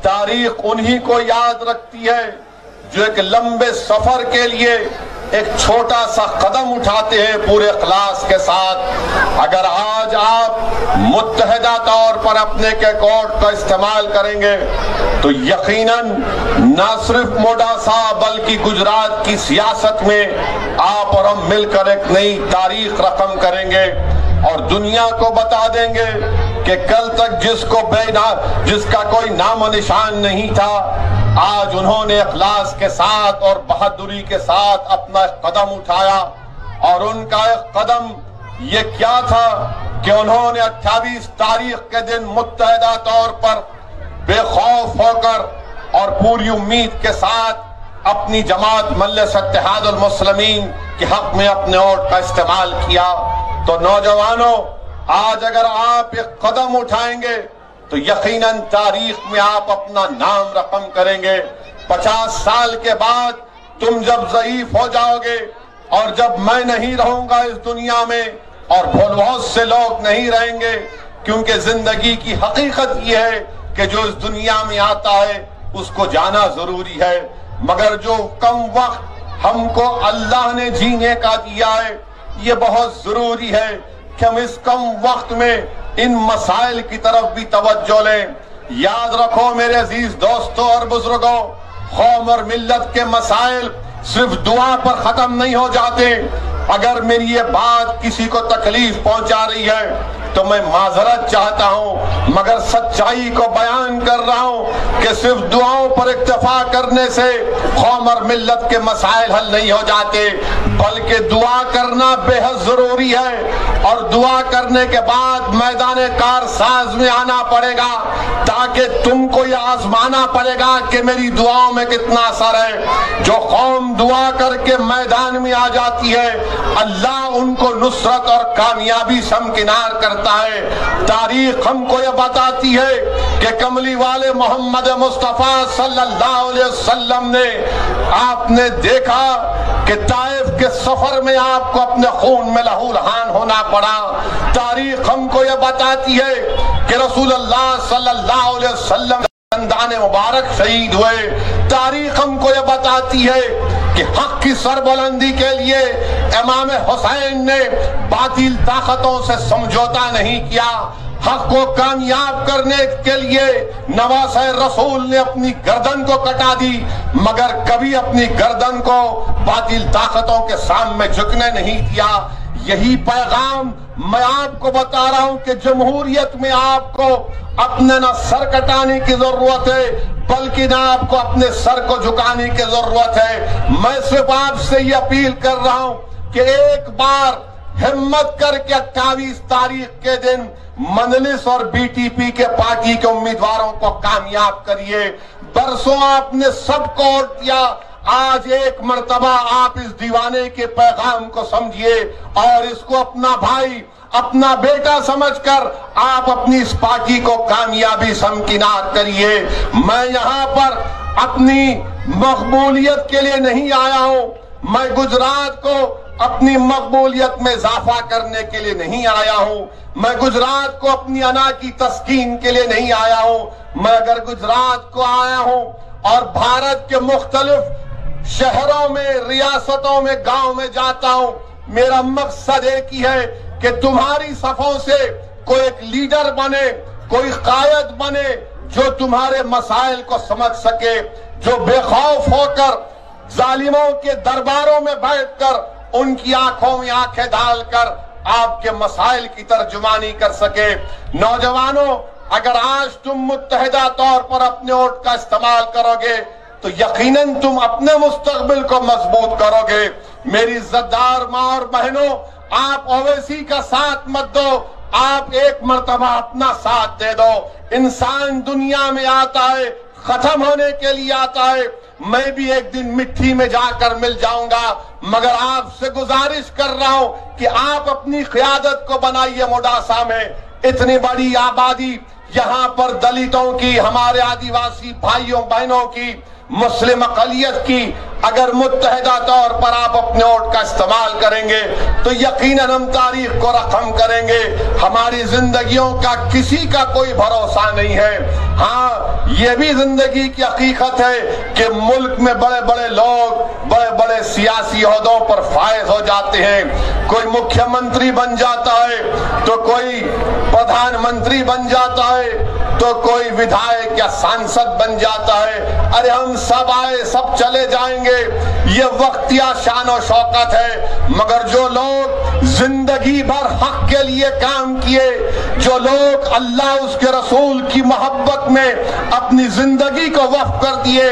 तारीख उन्हीं को याद रखती है जो एक लंबे सफर के लिए एक छोटा सा कदम उठाते हैं पूरे इखलास के साथ। अगर आज आप मुत्तहिदा तौर पर अपने के कोड का इस्तेमाल करेंगे तो यकीनन न सिर्फ मोडासा बल्कि गुजरात की सियासत में आप और हम मिलकर एक नई तारीख रकम करेंगे और दुनिया को बता देंगे कि कल तक जिसका कोई नाम निशान नहीं था, आज उन्होंने इखलास के साथ और बहादुरी के साथ अपना कदम उठाया। और उनका एक कदम ये क्या था कि उन्होंने 28 तारीख के दिन मुत्तहिदा तौर पर बेखौफ होकर और पूरी उम्मीद के साथ अपनी जमात मजलिस इत्तेहादुल मुस्लिमीन के हक में अपने वोट का इस्तेमाल किया। तो नौजवानों, आज अगर आप एक कदम उठाएंगे तो यकीनन तारीख में आप अपना नाम रकम करेंगे। 50 साल के बाद तुम जब ज़ईफ हो जाओगे और जब मैं नहीं रहूंगा इस दुनिया में और बहुत से लोग नहीं रहेंगे, क्योंकि जिंदगी की हकीकत यह है कि जो इस दुनिया में आता है उसको जाना जरूरी है, मगर जो कम वक्त हमको अल्लाह ने जीने का दिया है ये बहुत जरूरी है कि हम इस कम वक्त में इन मसाइल की तरफ भी तवज्जो लें। याद रखो मेरे अजीज दोस्तों और बुजुर्गों, कौम और मिल्लत के मसाइल सिर्फ दुआ पर खत्म नहीं हो जाते। अगर मेरी ये बात किसी को तकलीफ पहुंचा रही है तो मैं माजरत चाहता हूं, मगर सच्चाई को बयान कर रहा हूं कि सिर्फ दुआओं पर इक्तफा करने से कौम और मिल्लत के मसाइल हल नहीं हो जाते, बल्कि दुआ करना बेहद जरूरी है। और दुआ करने के बाद मैदान कारसाज में आना पड़ेगा, ताकि तुमको यह आजमाना पड़ेगा कि मेरी दुआओं में कितना असर है। जो कौम दुआ करके मैदान में आ जाती है, अल्लाह उनको नुसरत और कामयाबी समकिनार करता है। तारीख हमको यह बताती है कि कमली वाले मोहम्मद मुस्तफा सल्लल्लाहु अलैहि वसल्लम ने, आपने देखा कि ताइफ के सफर में आपको अपने खून में लहूलहान होना पड़ा। तारीख हमको यह बताती है कि रसूलुल्लाह सल्लल्लाहु अलैहि वसल्लम खानदान मुबारक शहीद हुए। तारीख हमको यह बताती है कि हक की सरबुलंदी के लिए इमाम हुसैन ने बातिल ताकतों से समझौता नहीं किया। हक को कामयाब करने के लिए नवासे रसूल ने अपनी गर्दन को कटा दी, मगर कभी अपनी गर्दन को बातिल ताकतों के सामने झुकने नहीं दिया। यही पैगाम मैं आपको बता रहा हूं कि जमहूरियत में आपको अपने न सर कटाने की जरूरत है, बल्कि ना आपको अपने सर को झुकाने की जरूरत है। मैं सिर्फ आपसे ये अपील कर रहा हूं कि एक बार हिम्मत करके 28 तारीख के दिन मजलिस और बीटीपी के पार्टी के उम्मीदवारों को कामयाब करिए। बरसों आपने सबको वोट दिया, आज एक मर्तबा आप इस दीवाने के पैगाम को समझिए और इसको अपना भाई, अपना बेटा समझकर आप अपनी इस पार्टी को कामयाबी समकिनार करिए। मैं यहाँ पर अपनी मकबूलियत के लिए नहीं आया हूँ, मैं गुजरात को अपनी मकबूलियत में इजाफा करने के लिए नहीं आया हूँ, मैं गुजरात को अपनी अना की तस्कीन के लिए नहीं आया हूँ। मैं अगर गुजरात को आया हूँ और भारत के मुख्तलिफ शहरों में, रियासतों में, गांव में जाता हूं, मेरा मकसद एक ही है कि तुम्हारी सफों से कोई एक लीडर बने, कोई कायद बने जो तुम्हारे मसाइल को समझ सके, जो बेखौफ होकर जालिमों के दरबारों में बैठकर उनकी आंखों में आंखें डालकर आपके मसाइल की तर्जुमानी कर सके। नौजवानों, अगर आज तुम मुत्तहिदा तौर पर अपने वोट का इस्तेमाल करोगे तो यकीनन तुम अपने मुस्तकबिल को मजबूत करोगे। मेरी इज्जतदार माँ और बहनों, आप ओवैसी का साथ मत दो, आप एक मर्तबा अपना साथ दे दो। इंसान दुनिया में आता है, खत्म होने के लिए आता है। मैं भी एक दिन मिट्टी में जाकर मिल जाऊंगा, मगर आपसे गुजारिश कर रहा हूं कि आप अपनी क़ियादत को बनाइए। मोडासा में इतनी बड़ी आबादी, यहाँ पर दलितों की, हमारे आदिवासी भाइयों बहनों की, मुस्लिम अक़लियत की, अगर मुत्तहिदा तौर पर आप अपने वोट का इस्तेमाल करेंगे तो यकीनन हम तारीख को रकम करेंगे। हमारी जिंदगियों का किसी का कोई भरोसा नहीं है। हाँ, ये भी जिंदगी की हकीकत है कि मुल्क में बड़े बड़े लोग बड़े बड़े सियासी ओहदों पर फायज हो जाते हैं। कोई मुख्यमंत्री बन जाता है तो कोई प्रधानमंत्री बन जाता है तो कोई विधायक या सांसद बन जाता है। अरे हम सब आए, सब चले जाएंगे, जाएंगे, ये वक्तिया शान और शौकत है। मगर जो लोग जिंदगी भर हक के लिए काम किए, जो लोग अल्लाह उसके रसूल की मोहब्बत में अपनी जिंदगी को वक्फ कर दिए,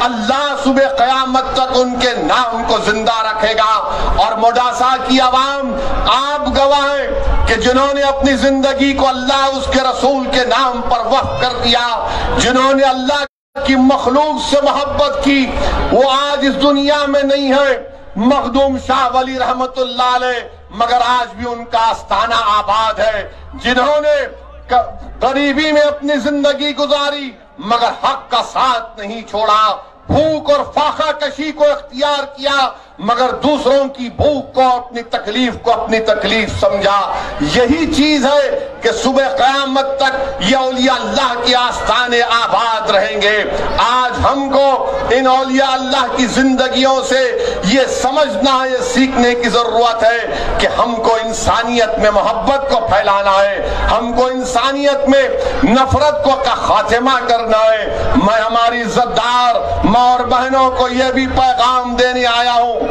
अल्लाह सुबह क़यामत तक उनके नाम को जिंदा रखेगा। और मोडासा की आवाम आप गवाह हैं कि जिन्होंने अपनी जिंदगी को अल्लाह उसके रसूल के नाम पर वक्फ कर दिया, जिन्होंने अल्लाह की मखलूक से मोहब्बत की, वो आज इस दुनिया में नहीं है। मखदूम शाह वली रहमतुल्लाह अलैह, मगर आज भी उनका आस्थाना आबाद है। जिन्होंने गरीबी में अपनी जिंदगी गुजारी मगर हक का साथ नहीं छोड़ा, भूख और फाका कशी को इख्तियार किया मगर दूसरों की भूख को, अपनी तकलीफ को अपनी तकलीफ समझा। यही चीज है कि सुबह क़यामत तक ये औलिया अल्लाह के आस्थाने आबाद रहेंगे। आज हमको इन औलिया अल्लाह की जिंदगियों से ये समझना, ये सीखने की जरूरत है कि हमको इंसानियत में मोहब्बत को फैलाना है, हमको इंसानियत में नफरत को का खात्मा करना है। मैं हमारी इज्जतदार माँ और बहनों को यह भी पैगाम देने आया हूं,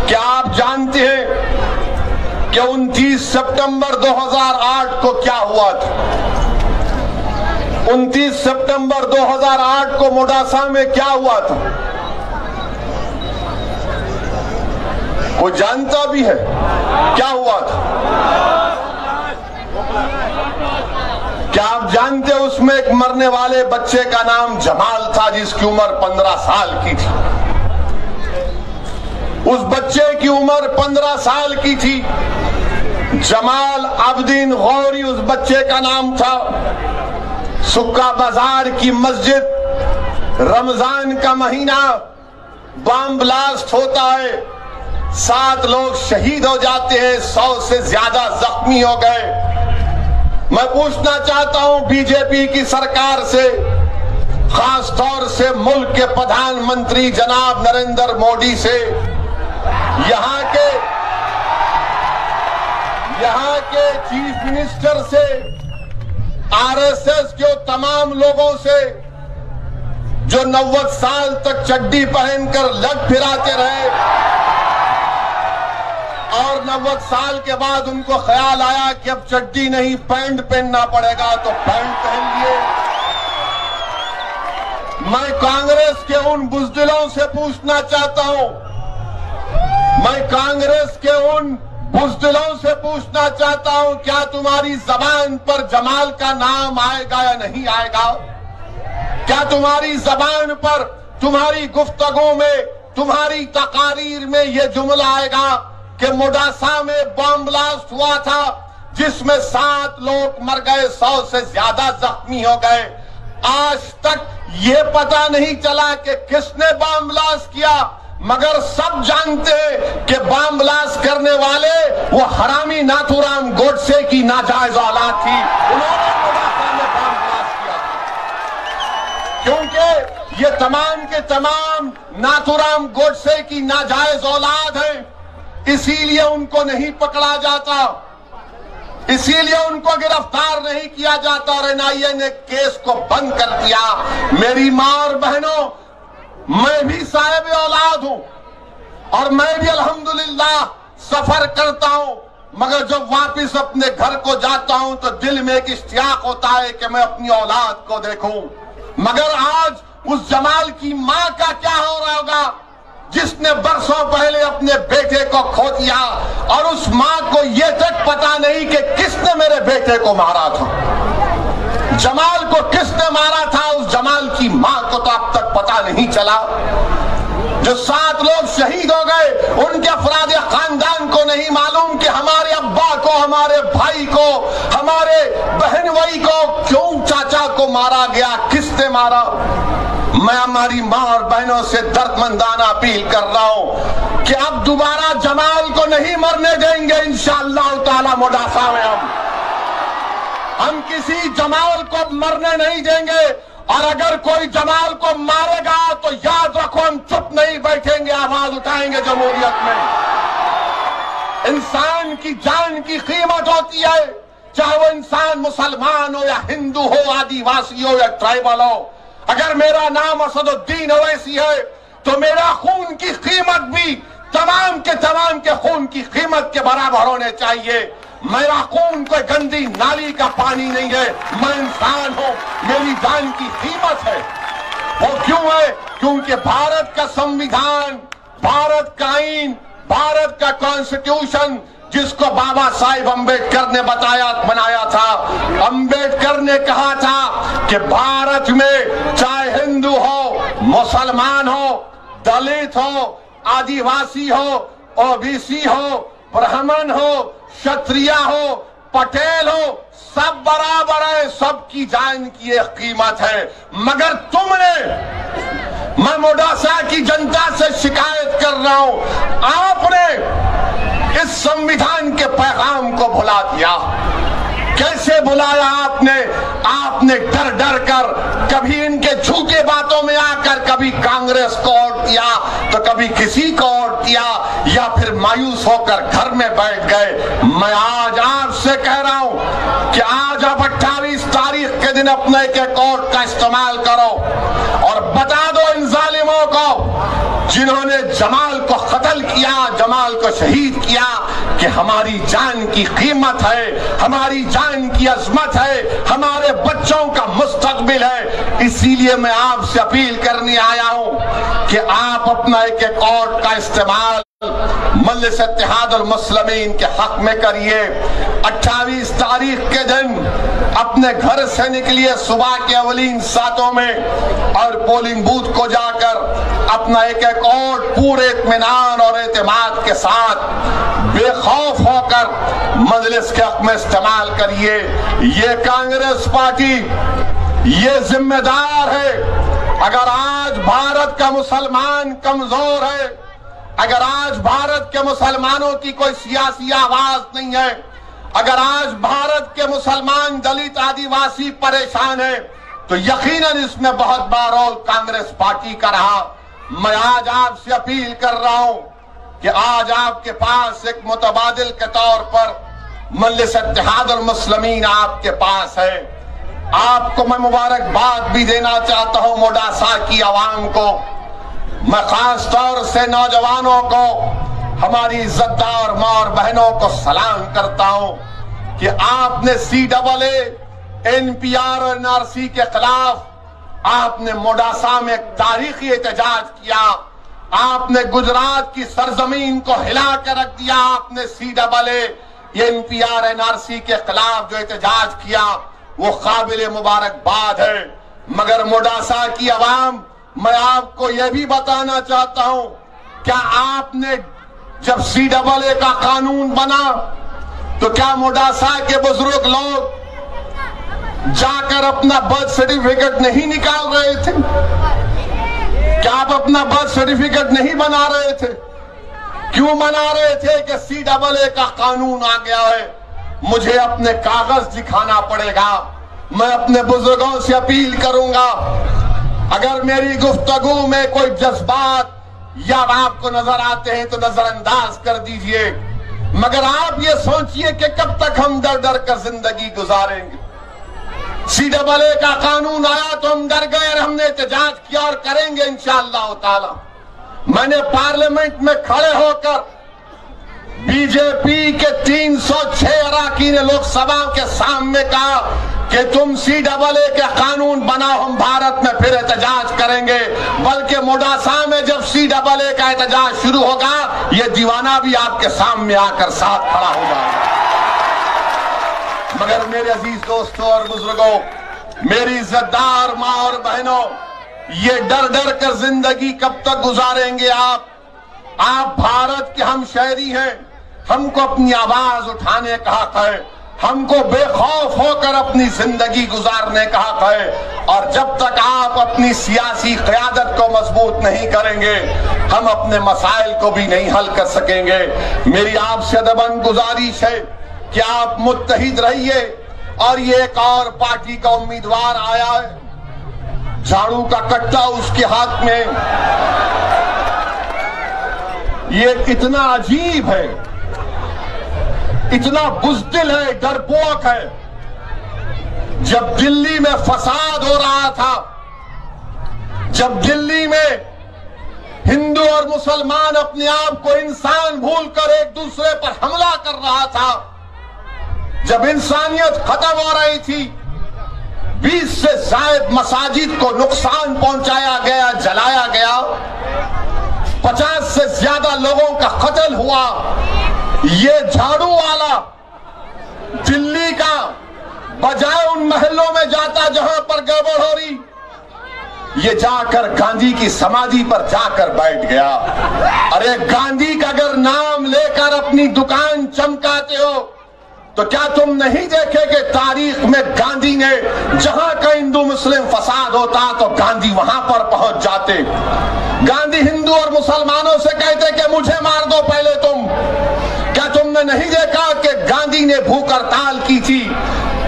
क्या आप जानते हैं कि 29 सितंबर 2008 को क्या हुआ था? 29 सितंबर 2008 को मोडासा में क्या हुआ था? कोई जानता भी है क्या हुआ था? क्या आप जानते हैं उसमें एक मरने वाले बच्चे का नाम जमाल था, जिसकी उम्र 15 साल की थी। उस बच्चे की उम्र 15 साल की थी। जमाल अब्दीन गौरी उस बच्चे का नाम था। सुक्का बाजार की मस्जिद, रमजान का महीना, बम ब्लास्ट होता है, 7 लोग शहीद हो जाते हैं, 100 से ज्यादा जख्मी हो गए। मैं पूछना चाहता हूं बीजेपी की सरकार से, खास तौर से मुल्क के प्रधानमंत्री जनाब नरेंद्र मोदी से, यहाँ के चीफ मिनिस्टर से, आरएसएस के तमाम लोगों से जो 90 साल तक चड्डी पहनकर लग फिराते रहे और 90 साल के बाद उनको ख्याल आया कि अब चड्डी नहीं पैंट पहनना पड़ेगा तो पैंट पहन लिए। मैं कांग्रेस के उन बुज़दिलों से पूछना चाहता हूं, मैं कांग्रेस के उन बुज़दिलों से पूछना चाहता हूं, क्या तुम्हारी जबान पर जमाल का नाम आएगा या नहीं आएगा? क्या तुम्हारी जबान पर, तुम्हारी गुफ्तगू में, तुम्हारी तकारीर में यह जुमला आएगा कि मोडासा में बम ब्लास्ट हुआ था जिसमें 7 लोग मर गए, 100 से ज्यादा जख्मी हो गए? आज तक ये पता नहीं चला कि किसने बम ब्लास्ट किया, मगर सब जानते हैं कि बम ब्लास्ट करने वाले वो हरामी नाथूराम गोडसे की नाजायज औलाद थी। उन्होंने मोडासा में बम ब्लास्ट किया था क्योंकि ये तमाम के तमाम नाथूराम गोडसे की नाजायज औलाद है, इसीलिए उनको नहीं पकड़ा जाता, इसीलिए उनको गिरफ्तार नहीं किया जाता और एनआईए ने केस को बंद कर दिया। मेरी मां और बहनों, मैं भी साहिब औलाद हूं और मैं भी अल्हम्दुलिल्लाह सफर करता हूं, मगर जब वापस अपने घर को जाता हूं तो दिल में एक इश्तियाक होता है कि मैं अपनी औलाद को देखूं। मगर आज उस जमाल की मां का क्या हो रहा होगा जिसने बरसों पहले अपने बेटे को खो दिया और उस मां को यह तक पता नहीं कि किसने मेरे बेटे को मारा था, जमाल को किसने मारा था। उस जमाल की मां को तो अब तक पता नहीं चला। जो 7 लोग शहीद हो गए उनके अफराद खानदान को नहीं मालूम कि हमारे अब्बा को, हमारे भाई को, हमारे बहन भाई को क्यों, चाचा को मारा गया, किसने मारा। मैं हमारी मां और बहनों से दर्दमंदाना अपील कर रहा हूं कि अब दोबारा जमाल को नहीं मरने देंगे इंशाअल्लाह ताला। मोडासा में हम किसी जमाल को मरने नहीं देंगे और अगर कोई जमाल को मारेगा तो याद रखो हम चुप नहीं बैठेंगे, आवाज उठाएंगे जमहूरियत में। इंसान की जान की कीमत होती है, चाहे वो इंसान मुसलमान हो या हिंदू हो, आदिवासी हो या ट्राइबल हो। अगर मेरा नाम असदुद्दीन ओवैसी है तो मेरा खून की कीमत भी तमाम के खून की कीमत के बराबर होने चाहिए। मेरा खून कोई गंदी नाली का पानी नहीं है, मैं इंसान हूं, मेरी जान की कीमत है। वो क्यों है? क्योंकि भारत का संविधान, भारत का आईन, भारत का कॉन्स्टिट्यूशन, जिसको बाबा साहिब अंबेडकर ने बनाया था। अंबेडकर ने कहा था कि भारत में चाहे हिंदू हो, मुसलमान हो, दलित हो, आदिवासी हो, ओबीसी हो, ब्राह्मण हो, क्षत्रिय हो, पटेल हो, सब बराबर है, सबकी जान की एक कीमत है। मगर तुमने, मैं मोडासा की जनता से शिकायत कर रहा हूं, आपने इस संविधान के पैगाम को भुला दिया। कैसे बुलाया आपने डर डर कर, कभी इनके झूठे बातों में आकर कभी कांग्रेस को वोट दिया तो कभी किसी को वोट दिया, या फिर मायूस होकर घर में बैठ गए। मैं आज आपसे कह रहा हूं कि आज आप 28 तारीख के दिन अपने एक वोट का इस्तेमाल करो और बता दो इन जालिमों को जिन्होंने जमाल को कत्ल किया, जमाल को शहीद किया, कि हमारी जान की कीमत है, हमारी जान की अजमत है, हमारे बच्चों का मुस्तकबिल है। इसीलिए मैं आपसे अपील करने आया हूं कि आप अपना एक वोट का इस्तेमाल मजलिस इत्तेहादुल मुस्लिमीन के हक में करिए। 28 तारीख के दिन अपने घर से निकलिए सुबह के अवलीन सातों में और पोलिंग बूथ को जाकर अपना एक वोट पूरे इत्मीनान और एतमाद के साथ बेखौफ होकर मजलिस के हक में इस्तेमाल करिए। ये कांग्रेस पार्टी ये जिम्मेदार है। अगर आज भारत का मुसलमान कमजोर है, अगर आज भारत के मुसलमानों की कोई सियासी आवाज नहीं है, अगर आज भारत के मुसलमान दलित आदिवासी परेशान है, तो यकीनन इसमें बहुत बड़ा रोल कांग्रेस पार्टी का रहा। मैं आज आपसे अपील कर रहा हूं कि आज आपके पास एक मुतबादिल के तौर पर मजलिस इत्तेहादुल मुस्लिमीन आपके पास है। आपको मैं मुबारकबाद भी देना चाहता हूं, मोडासा की आवाम को, मैं खास तौर से नौजवानों को, हमारी इज्जतदार मां और बहनों को सलाम करता हूं कि आपने CAA, NPR और NRC के खिलाफ आपने मोडासा में एक तारीखी एहतजाज किया। आपने गुजरात की सरजमीन को हिला कर रख दिया। आपने CAA, NPR, NRC के खिलाफ जो एहतजाज किया वो काबिल मुबारकबाद है। मगर मोडासा की आवाम, मैं आपको यह भी बताना चाहता हूं, क्या आपने जब CAA का कानून बना तो क्या मोडासा के बुजुर्ग लोग जाकर अपना बर्थ सर्टिफिकेट नहीं निकाल रहे थे? क्या आप अपना बर्थ सर्टिफिकेट नहीं बना रहे थे? क्यों बना रहे थे कि CAA का कानून आ गया है, मुझे अपने कागज दिखाना पड़ेगा। मैं अपने बुजुर्गों से अपील करूंगा, अगर मेरी गुफ्तगू में कोई जज्बात या आपको नजर आते हैं तो नजरअंदाज कर दीजिए, मगर आप ये सोचिए कि कब तक हम डर डर कर जिंदगी गुजारेंगे। CAA का कानून आया तो हम डर गए और हमने एहतजाज किया और करेंगे इंशाअल्लाह ताला। मैंने पार्लियामेंट में खड़े होकर बीजेपी के 306 अराकीन लोकसभा के सामने कहा कि तुम CAA के कानून बनाओ, हम भारत में फिर एहतजाज करेंगे। बल्कि मोडासा में जब CAA का एहतजाज शुरू होगा, ये दीवाना भी आपके सामने आकर साथ खड़ा हो जाएगा। मगर मेरे अजीज दोस्तों और बुजुर्गों, मेरी इज्जतदार माँ और बहनों, ये डर डर कर जिंदगी कब तक गुजारेंगे आप भारत के हम शहरी हैं, हमको अपनी आवाज उठाने का हक है, हमको बेखौफ होकर अपनी जिंदगी गुजारने का हक है। और जब तक आप अपनी सियासी क़यादत को मजबूत नहीं करेंगे, हम अपने मसाइल को भी नहीं हल कर सकेंगे। मेरी आपसे दबन गुजारिश है कि आप मुत्तहिद रहिए। और ये एक और पार्टी का उम्मीदवार आया है, झाड़ू का कट्टा उसके हाथ में, ये इतना अजीब है, इतना बुज़दिल है, डरपोक है। जब दिल्ली में फसाद हो रहा था, जब दिल्ली में और मुसलमान अपने आप को इंसान भूलकर एक दूसरे पर हमला कर रहा था, जब इंसानियत खत्म हो रही थी, 20 से ज्यादा मसाजिद को नुकसान पहुंचाया गया, जलाया गया, 50 से ज्यादा लोगों का कत्ल हुआ, ये झाड़ू वाला दिल्ली का बजाय उन महलों में जाता जहां पर गड़बड़ हो रही, ये जाकर गांधी की समाधि पर जाकर बैठ गया। अरे गांधी का अगर नाम लेकर अपनी दुकान चमकाते हो तो क्या तुम नहीं देखे कि तारीख में गांधी ने जहां का हिंदू मुस्लिम फसाद होता तो गांधी वहां पर पहुंच जाते। गांधी हिंदू और मुसलमानों से कहते कि मुझे मार दो पहले तुम। क्या तुमने नहीं देखा कि गांधी ने भूख हड़ताल की थी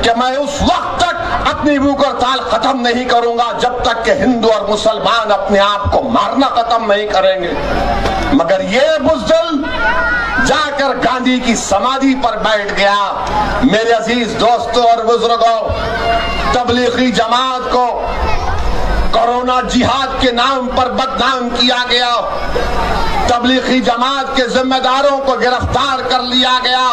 कि मैं उस वक्त तक अपनी भूख हड़ताल खत्म नहीं करूंगा जब तक कि हिंदू और मुसलमान अपने आप को मारना खत्म नहीं करेंगे। मगर ये बुज़दिल जाकर गांधी की समाधि पर बैठ गया। मेरे अजीज दोस्तों और बुजुर्गों, तबलीगी जमात को कोरोना जिहाद के नाम पर बदनाम किया गया, तबलीगी जमात के जिम्मेदारों को गिरफ्तार कर लिया गया,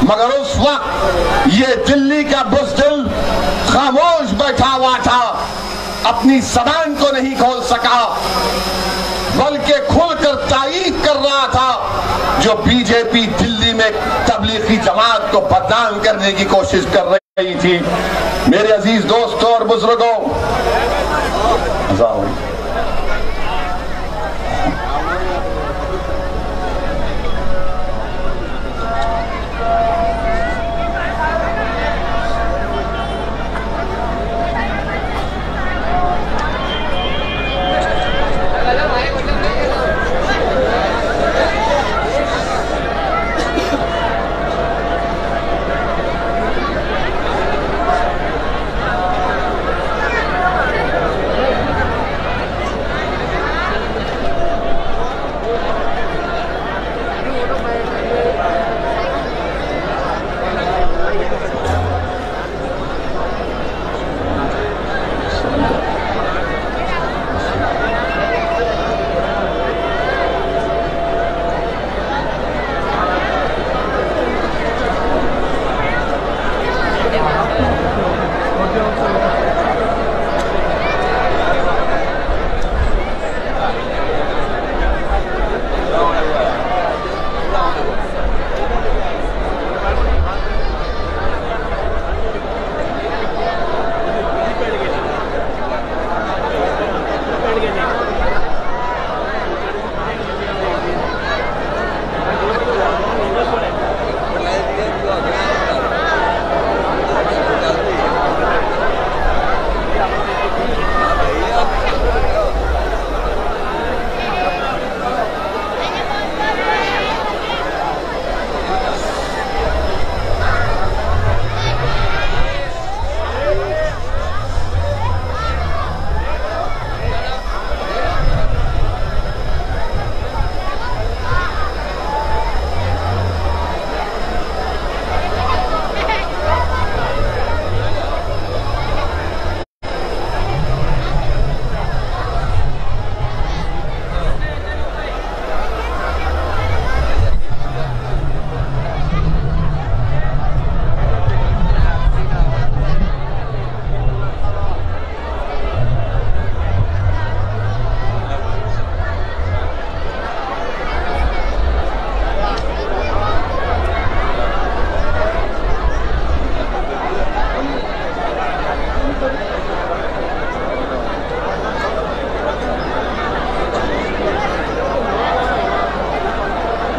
मगर उस वक्त ये दिल्ली का बुज़दिल खामोश बैठा हुआ था, अपनी जबान को नहीं खोल सका, बल्कि खुलकर तायीद कर रहा था जो बीजेपी दिल्ली में तबलीगी जमात को बदनाम करने की कोशिश कर रही थी। मेरे अजीज दोस्तों और बुजुर्गों,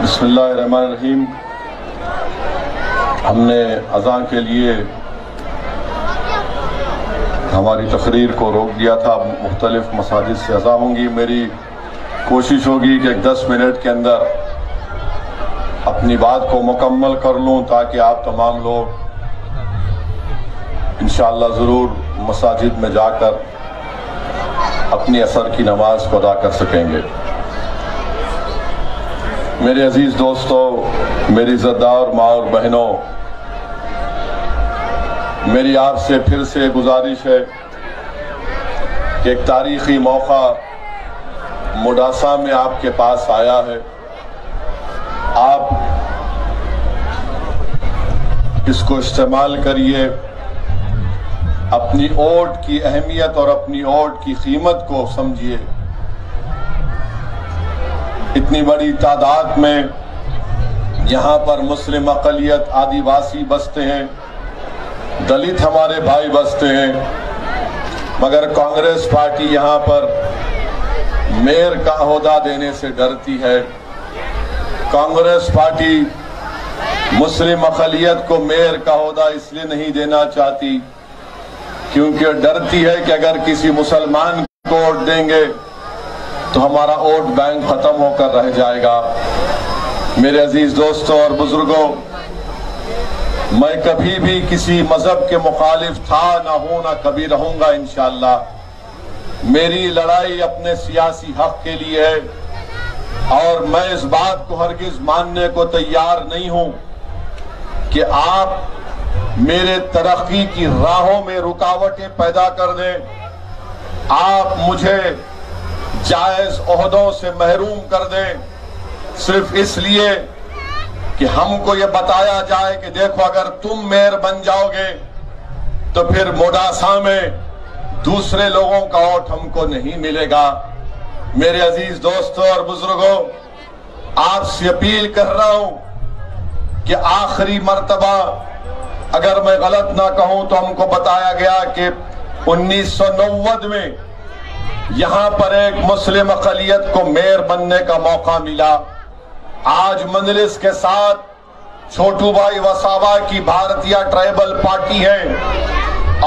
बिस्मिल्लाहिर्रहमानिर्रहीम। हमने अज़ान के लिए हमारी तकरीर को रोक दिया था। मुख्तलिफ मसाजिद से अज़ान होंगी। मेरी कोशिश होगी कि 10 मिनट के अंदर अपनी बात को मुकम्मल कर लूँ ताकि आप तमाम लोग इंशाअल्लाह ज़रूर मसाजिद में जाकर अपनी असर की नमाज को अदा कर सकेंगे। मेरे अजीज दोस्तों, मेरी इज़्ज़तदार माँ और बहनों, मेरी आपसे फिर से गुजारिश है कि एक तारीखी मौका मोडासा में आपके पास आया है, आप इसको इस्तेमाल करिए, अपनी वोट की अहमियत और अपनी वोट की कीमत को समझिए। इतनी बड़ी तादाद में यहाँ पर मुस्लिम अक़लियत, आदिवासी बसते हैं, दलित हमारे भाई बसते हैं, मगर कांग्रेस पार्टी यहाँ पर मेयर का ओहदा देने से डरती है। कांग्रेस पार्टी मुस्लिम अक़लियत को मेयर का ओहदा इसलिए नहीं देना चाहती क्योंकि डरती है कि अगर किसी मुसलमान को वोट देंगे तो हमारा वोट बैंक खत्म होकर रह जाएगा। मेरे अजीज दोस्तों और बुजुर्गों, मैं कभी भी किसी मजहब के मुखालिफ था ना हूं ना कभी रहूंगा इंशाअल्लाह। मेरी लड़ाई अपने सियासी हक के लिए है और मैं इस बात को हरगिज मानने को तैयार नहीं हूं कि आप मेरे तरक्की की राहों में रुकावटें पैदा कर दें, आप मुझे जायज ओहदों से महरूम कर दें सिर्फ इसलिए कि हमको ये बताया जाए कि देखो अगर तुम मेयर बन जाओगे तो फिर मोडासा में दूसरे लोगों का वोट हमको नहीं मिलेगा। मेरे अजीज दोस्तों और बुजुर्गों, आपसे अपील कर रहा हूं कि आखिरी मर्तबा, अगर मैं गलत ना कहूं तो हमको बताया गया कि 1990 में यहां पर एक मुस्लिम अक़लियत को मेयर बनने का मौका मिला। आज मजलिस के साथ छोटू भाई वसावा की भारतीय ट्राइबल पार्टी है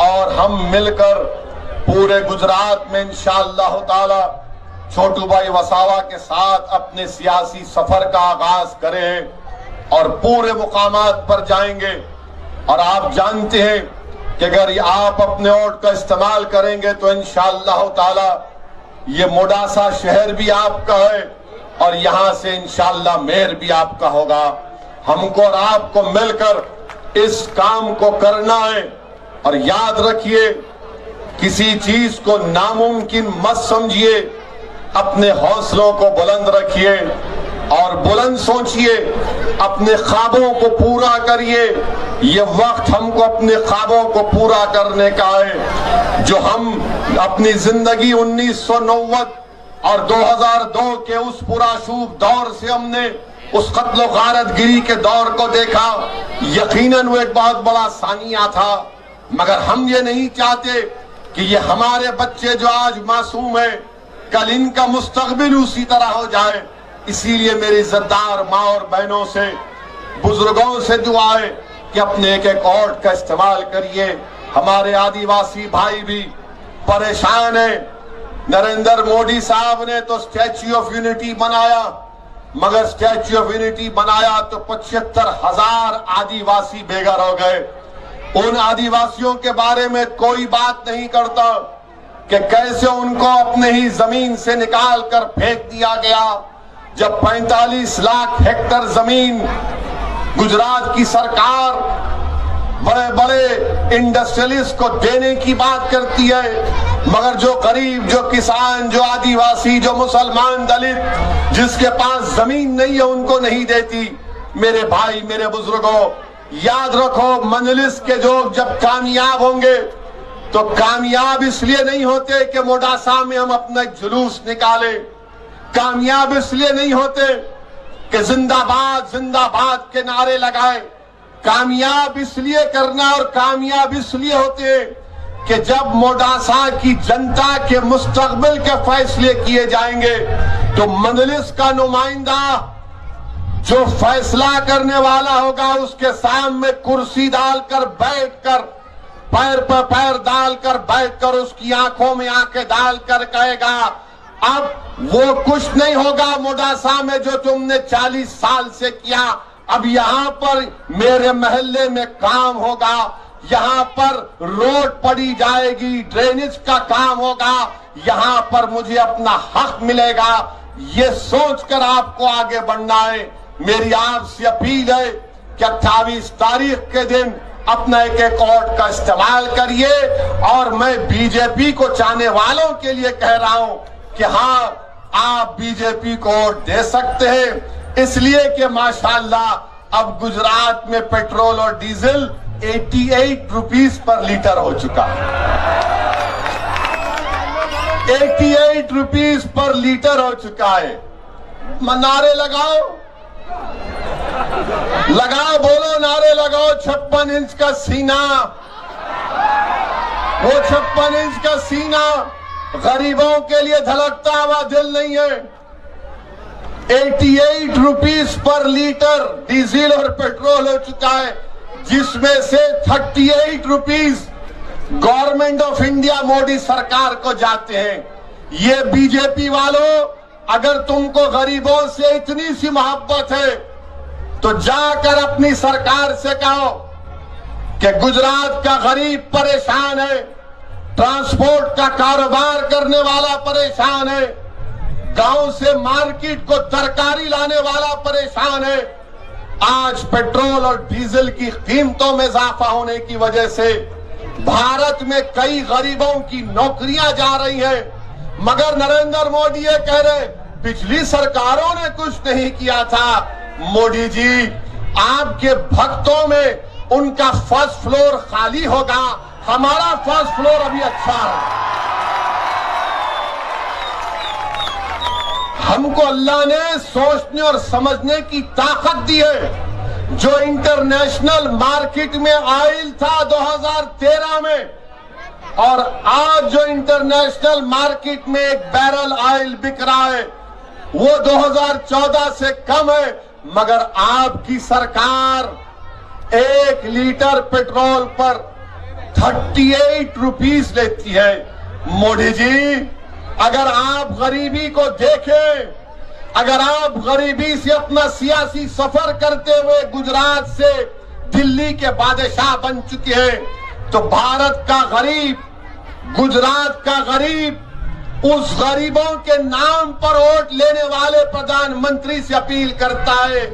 और हम मिलकर पूरे गुजरात में इंशाअल्लाह ताला छोटू भाई वसावा के साथ अपने सियासी सफर का आगाज करें और पूरे मुकामात पर जाएंगे। और आप जानते हैं कि अगर आप अपने वोट का इस्तेमाल करेंगे तो इंशाअल्लाह ताला ये मोडासा शहर भी आपका है और यहां से इंशाअल्लाह मेयर भी आपका होगा। हमको और आपको मिलकर इस काम को करना है। और याद रखिए, किसी चीज को नामुमकिन मत समझिए, अपने हौसलों को बुलंद रखिए और बुलंद सोचिए, अपने ख्वाबों को पूरा करिए। ये वक्त हमको अपने ख्वाबों को पूरा करने का है। जो हम अपनी जिंदगी 1990 और 2002 के उस पुराशूब दौर से हमने उस कत्ल गारतगिरी के दौर को देखा, यकीनन वो एक बहुत बड़ा सानिया था, मगर हम ये नहीं चाहते कि ये हमारे बच्चे जो आज मासूम है कल इनका मुस्तकबिल उसी तरह हो जाए। इसीलिए मेरी इज्जतदार माँ और बहनों से, बुजुर्गों से दुआ है कि अपने एक एक वोट का इस्तेमाल करिए। हमारे आदिवासी भाई भी परेशान है। नरेंद्र मोदी साहब ने तो स्टैच्यू ऑफ यूनिटी बनाया, मगर स्टैच्यू ऑफ यूनिटी बनाया तो 75,000 आदिवासी बेघर हो गए। उन आदिवासियों के बारे में कोई बात नहीं करता कि कैसे उनको अपने ही जमीन से निकाल कर फेंक दिया गया। जब 45 लाख हेक्टेयर जमीन गुजरात की सरकार बड़े बड़े इंडस्ट्रियलिस्ट को देने की बात करती है, मगर जो गरीब, जो किसान, जो आदिवासी, जो मुसलमान, दलित जिसके पास जमीन नहीं है उनको नहीं देती। मेरे भाई, मेरे बुजुर्गों, याद रखो, मजलिस के लोग जब कामयाब होंगे तो कामयाब इसलिए नहीं होते कि मोडासा में हम अपना जुलूस निकाले, कामयाब इसलिए नहीं होते कि जिंदाबाद जिंदाबाद के नारे लगाए। कामयाब इसलिए करना और कामयाब इसलिए होते कि जब मोडासा की जनता के मुस्तकबिल के फैसले किए जाएंगे तो मजलिस का नुमाइंदा जो फैसला करने वाला होगा उसके सामने कुर्सी डालकर बैठकर, पैर पर पैर डालकर बैठकर उसकी आंखों में आंखें डालकर कहेगा, अब वो कुछ नहीं होगा मोडासा में जो तुमने 40 साल से किया, अब यहाँ पर मेरे मोहल्ले में काम होगा, यहाँ पर रोड पड़ी जाएगी, ड्रेनेज का काम होगा, यहाँ पर मुझे अपना हक मिलेगा। ये सोचकर आपको आगे बढ़ना है। मेरी आपसे अपील है कि 28 तारीख के दिन अपना एक एक वोट का इस्तेमाल करिए। और मैं बीजेपी को चाहने वालों के लिए कह रहा हूं कि हाँ, आप बीजेपी को वोट दे सकते हैं, इसलिए कि माशाल्लाह अब गुजरात में पेट्रोल और डीजल 88 रुपीस पर लीटर हो चुका है। 88 रुपीस पर लीटर हो चुका है। नारे लगाओ, लगाओ, बोलो नारे लगाओ। 56 इंच का सीना, वो 56 इंच का सीना गरीबों के लिए धड़कता हुआ दिल नहीं है। 88 रुपीस पर लीटर डीजल और पेट्रोल हो चुका है, जिसमें से 38 rupees government of India Modi सरकार को जाते हैं। ये बीजेपी वालों, अगर तुमको गरीबों से इतनी सी मोहब्बत है तो जाकर अपनी सरकार से कहो कि गुजरात का गरीब परेशान है, ट्रांसपोर्ट का कारोबार करने वाला परेशान है, गांव से मार्केट को तरकारी लाने वाला परेशान है। आज पेट्रोल और डीजल की कीमतों में इजाफा होने की वजह से भारत में कई गरीबों की नौकरियां जा रही हैं, मगर नरेंद्र मोदी ये कह रहे पिछली सरकारों ने कुछ नहीं किया था। मोदी जी, आपके भक्तों में उनका फर्स्ट फ्लोर खाली होगा, हमारा फर्स्ट फ्लोर अभी अच्छा है। हमको अल्लाह ने सोचने और समझने की ताकत दी है। जो इंटरनेशनल मार्केट में ऑयल था 2013 में, और आज जो इंटरनेशनल मार्केट में एक बैरल ऑयल बिक रहा है वो 2014 से कम है, मगर आपकी सरकार 1 लीटर पेट्रोल पर 38 रुपीस लेती है। मोदी जी, अगर आप गरीबी को देखें, अगर आप गरीबी से अपना सियासी सफर करते हुए गुजरात से दिल्ली के बादशाह बन चुके हैं, तो भारत का गरीब, गुजरात का गरीब उस गरीबों के नाम पर वोट लेने वाले प्रधानमंत्री से अपील करता है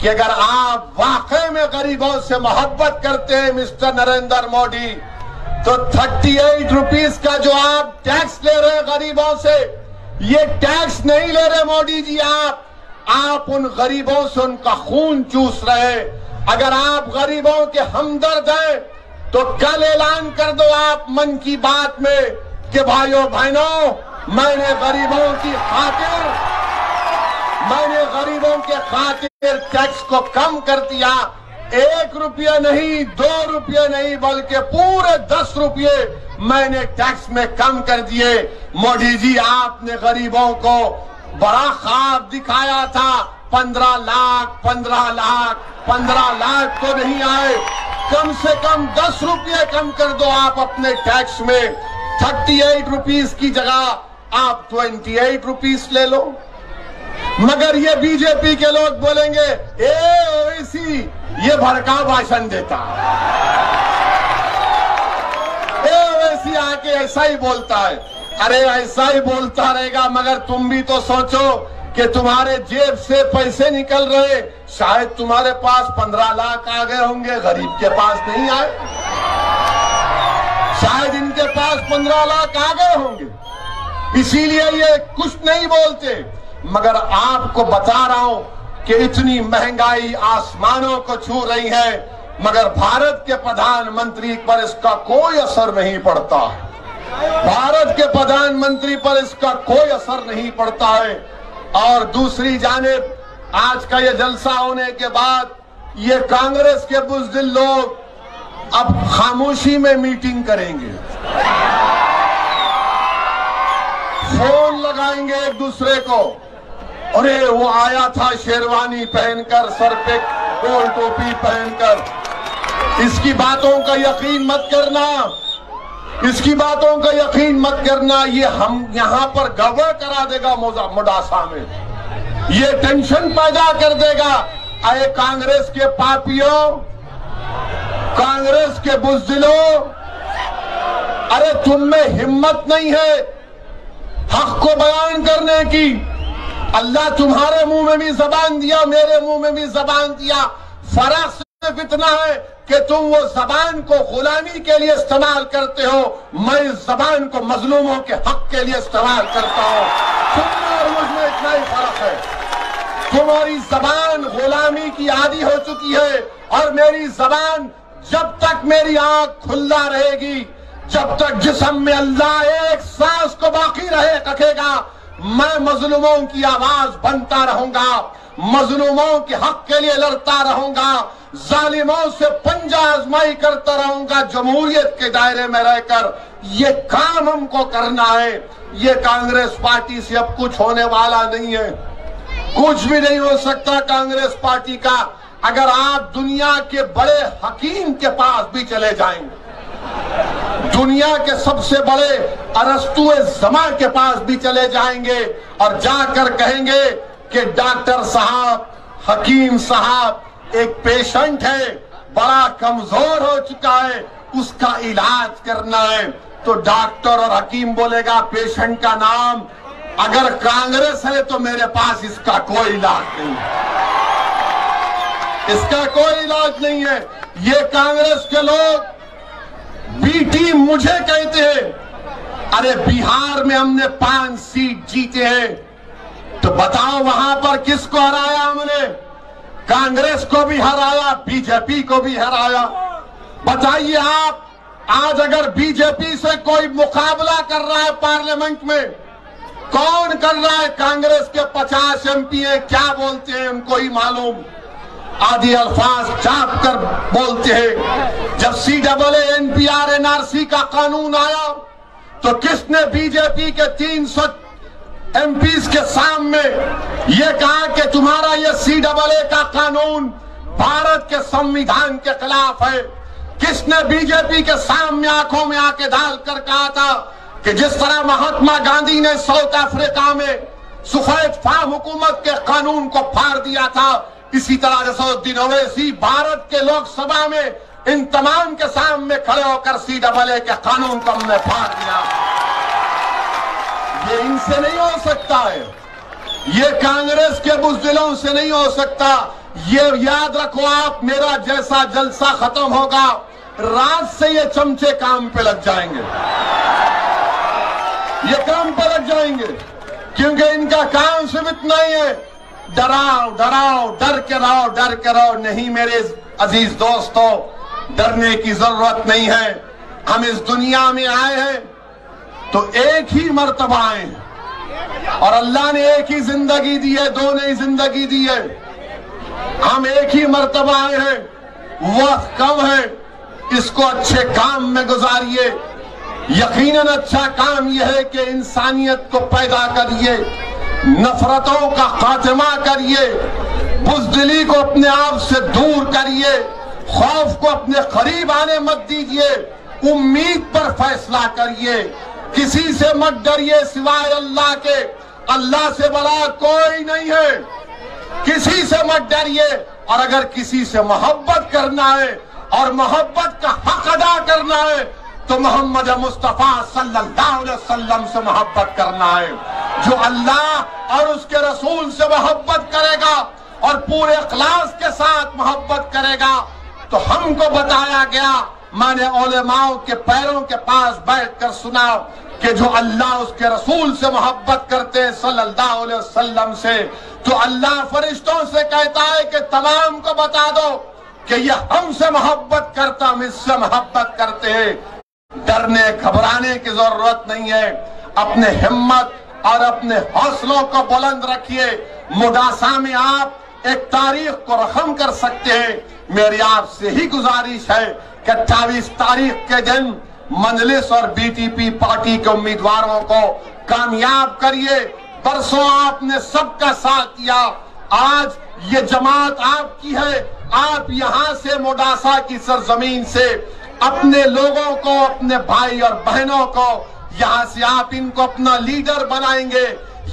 कि अगर आप वाकई में गरीबों से मोहब्बत करते हैं मिस्टर नरेंद्र मोदी, तो 38 रुपीस का जो आप टैक्स ले रहे हैं गरीबों से, ये टैक्स नहीं ले रहे मोदी जी, आप उन गरीबों से उनका खून चूस रहे। अगर आप गरीबों के हमदर्द हैं तो कल ऐलान कर दो आप मन की बात में कि भाइयों बहनों, मैंने गरीबों के खातिर टैक्स को कम कर दिया। 1 रुपया नहीं, 2 रुपये नहीं, बल्कि पूरे 10 रुपये मैंने टैक्स में कम कर दिए। मोदी जी, आपने गरीबों को बड़ा ख्वाब दिखाया था, 15 लाख 15 लाख 15 लाख तो नहीं आए, कम से कम 10 रुपये कम कर दो आप अपने टैक्स में। 38 रुपीस की जगह आप 28 रुपीस ले लो। मगर ये बीजेपी के लोग बोलेंगे ओवैसी ये भड़का भाषण देता, ओवैसी आके ऐसा ही बोलता है। अरे ऐसा ही बोलता रहेगा, मगर तुम भी तो सोचो कि तुम्हारे जेब से पैसे निकल रहे, शायद तुम्हारे पास 15 लाख आ गए होंगे, गरीब के पास नहीं आए। शायद इनके पास 15 लाख आ गए होंगे, इसीलिए ये कुछ नहीं बोलते। मगर आपको बता रहा हूं कि इतनी महंगाई आसमानों को छू रही है, मगर भारत के प्रधानमंत्री पर इसका कोई असर नहीं पड़ता। भारत के प्रधानमंत्री पर इसका कोई असर नहीं पड़ता है। और दूसरी जानिब आज का ये जलसा होने के बाद ये कांग्रेस के बुज़दिल लोग अब खामोशी में मीटिंग करेंगे, फोन लगाएंगे एक दूसरे को। अरे वो आया था शेरवानी पहनकर, सर पे गोल टोपी पहनकर, इसकी बातों का यकीन मत करना, इसकी बातों का यकीन मत करना। ये हम यहां पर गड़बड़ करा देगा मोडासा में, ये टेंशन पैदा कर देगा। अरे कांग्रेस के पापियों, कांग्रेस के बुज़दिलों, अरे तुम में हिम्मत नहीं है हक को बयान करने की। अल्लाह तुम्हारे मुंह में भी जबान दिया, मेरे मुंह में भी जबान दिया। फर्क सिर्फ इतना है कि तुम वो जबान को गुलामी के लिए इस्तेमाल करते हो, मैं इस जबान को मजलूमों के हक के लिए इस्तेमाल करता हूं। तुम्हारी जबान गुलामी की आदी हो चुकी है और मेरी जबान जब तक मेरी आंख खुला रहेगी, जब तक जिस्म में अल्लाह एक सांस को बाकी रखेगा, मैं मजलूमों की आवाज बनता रहूंगा, मजलूमों के हक के लिए लड़ता रहूंगा, जालिमों से पंजा आजमाई करता रहूंगा जमहूरियत के दायरे में रहकर। ये काम हमको करना है। ये कांग्रेस पार्टी से अब कुछ होने वाला नहीं है, कुछ भी नहीं हो सकता कांग्रेस पार्टी का। अगर आप दुनिया के बड़े हकीम के पास भी चले जाएंगे, दुनिया के सबसे बड़े अरस्तुए जमा के पास भी चले जाएंगे और जाकर कहेंगे कि डॉक्टर साहब, हकीम साहब, एक पेशेंट है, बड़ा कमजोर हो चुका है, उसका इलाज करना है, तो डॉक्टर और हकीम बोलेगा पेशेंट का नाम, अगर कांग्रेस है तो मेरे पास इसका कोई इलाज नहीं, इसका कोई इलाज नहीं है। ये कांग्रेस के लोग बी टीम मुझे कहते हैं। अरे बिहार में हमने 5 सीट जीते हैं, तो बताओ वहां पर किसको हराया हमने? कांग्रेस को भी हराया, बीजेपी को भी हराया। बताइए आप, आज अगर बीजेपी से कोई मुकाबला कर रहा है पार्लियामेंट में, कौन कर रहा है? कांग्रेस के 50 एमपी है, क्या बोलते हैं उनको ही मालूम, आदि अल्फाज चाप कर बोलते हैं। जब CAA NPR NRC का कानून आया तो किसने बीजेपी के 300 MPs के सामने ये कहा कि तुम्हारा ये CAA का कानून भारत के संविधान के खिलाफ है? किसने बीजेपी के सामने आंखों में आके डालकर कहा था कि जिस तरह महात्मा गांधी ने साउथ अफ्रीका में सफेद फाम हुकूमत के कानून को फाड़ दिया था, इसी तरह जसोद्दीन ओवैसी भारत के लोकसभा में इन तमाम के सामने खड़े होकर CAA के कानून को हमने फाड़ दिया। ये इनसे नहीं हो सकता है, ये कांग्रेस के बुज़दिलों से नहीं हो सकता। ये याद रखो आप, मेरा जैसा जलसा खत्म होगा, रात से ये चमचे काम पे लग जाएंगे, ये काम पे लग जाएंगे, क्योंकि इनका काम सिर्फ इतना ही है, डराओ डराओ, डर के रहो, डर के रहो। नहीं मेरे अजीज दोस्तों, डरने की जरूरत नहीं है। हम इस दुनिया में आए हैं तो एक ही मर्तबा आए हैं और अल्लाह ने एक ही जिंदगी दी है, दो नई जिंदगी दी है। हम एक ही मर्तबा आए हैं, वक्त कम है, इसको अच्छे काम में गुजारिए। यकीनन अच्छा काम यह है कि इंसानियत को पैदा करिए, नफरतों का खात्मा करिए, बुज़दिली को अपने आप से दूर करिए, खौफ को अपने करीब आने मत दीजिए, उम्मीद पर फैसला करिए, किसी से मत डरिए सिवाय अल्लाह के। अल्लाह से बड़ा कोई नहीं है, किसी से मत डरिए। और अगर किसी से मोहब्बत करना है और मोहब्बत का हक अदा करना है तो मोहम्मद मुस्तफा सल्लल्लाहु अलैहि वसल्लम से मोहब्बत करना है। जो अल्लाह और उसके रसूल से मोहब्बत करेगा और पूरे इखलास के साथ मोहब्बत करेगा, तो हमको बताया गया, मैंने उलेमाओं के पैरों के पास बैठकर सुना कि जो अल्लाह उसके रसूल से मोहब्बत करते हैं सल्लल्लाहु अलैहि वसल्लम से, तो अल्लाह फरिश्तों से कहता है कि तमाम को बता दो कि ये हमसे मोहब्बत करता, हम इससे मोहब्बत करते हैं। डरने घबराने की जरूरत नहीं है। अपने हिम्मत और अपने हौसलों को बुलंद रखिए। मुडासा में आप एक तारीख को रकम कर सकते हैं। मेरी आपसे ही गुजारिश है कि 28 तारीख के दिन मजलिस और बीटीपी पार्टी के उम्मीदवारों को कामयाब करिए। परसों आपने सबका साथ दिया, आज ये जमात आपकी है। आप यहाँ से मुडासा की सरजमीन से अपने लोगों को, अपने भाई और बहनों को, यहाँ से आप इनको अपना लीडर बनाएंगे,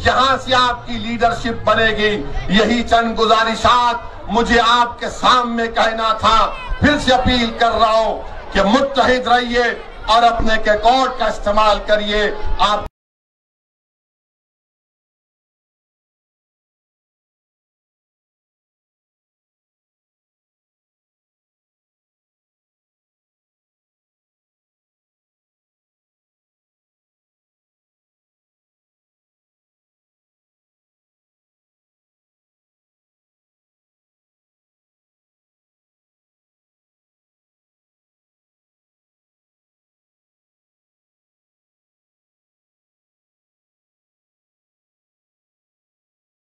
यहाँ से आपकी लीडरशिप बनेगी। यही चंद गुजारिशात मुझे आपके सामने कहना था। फिर से अपील कर रहा हूँ कि मुत्तहिद रहिए और अपने कैकोड का इस्तेमाल करिए। आप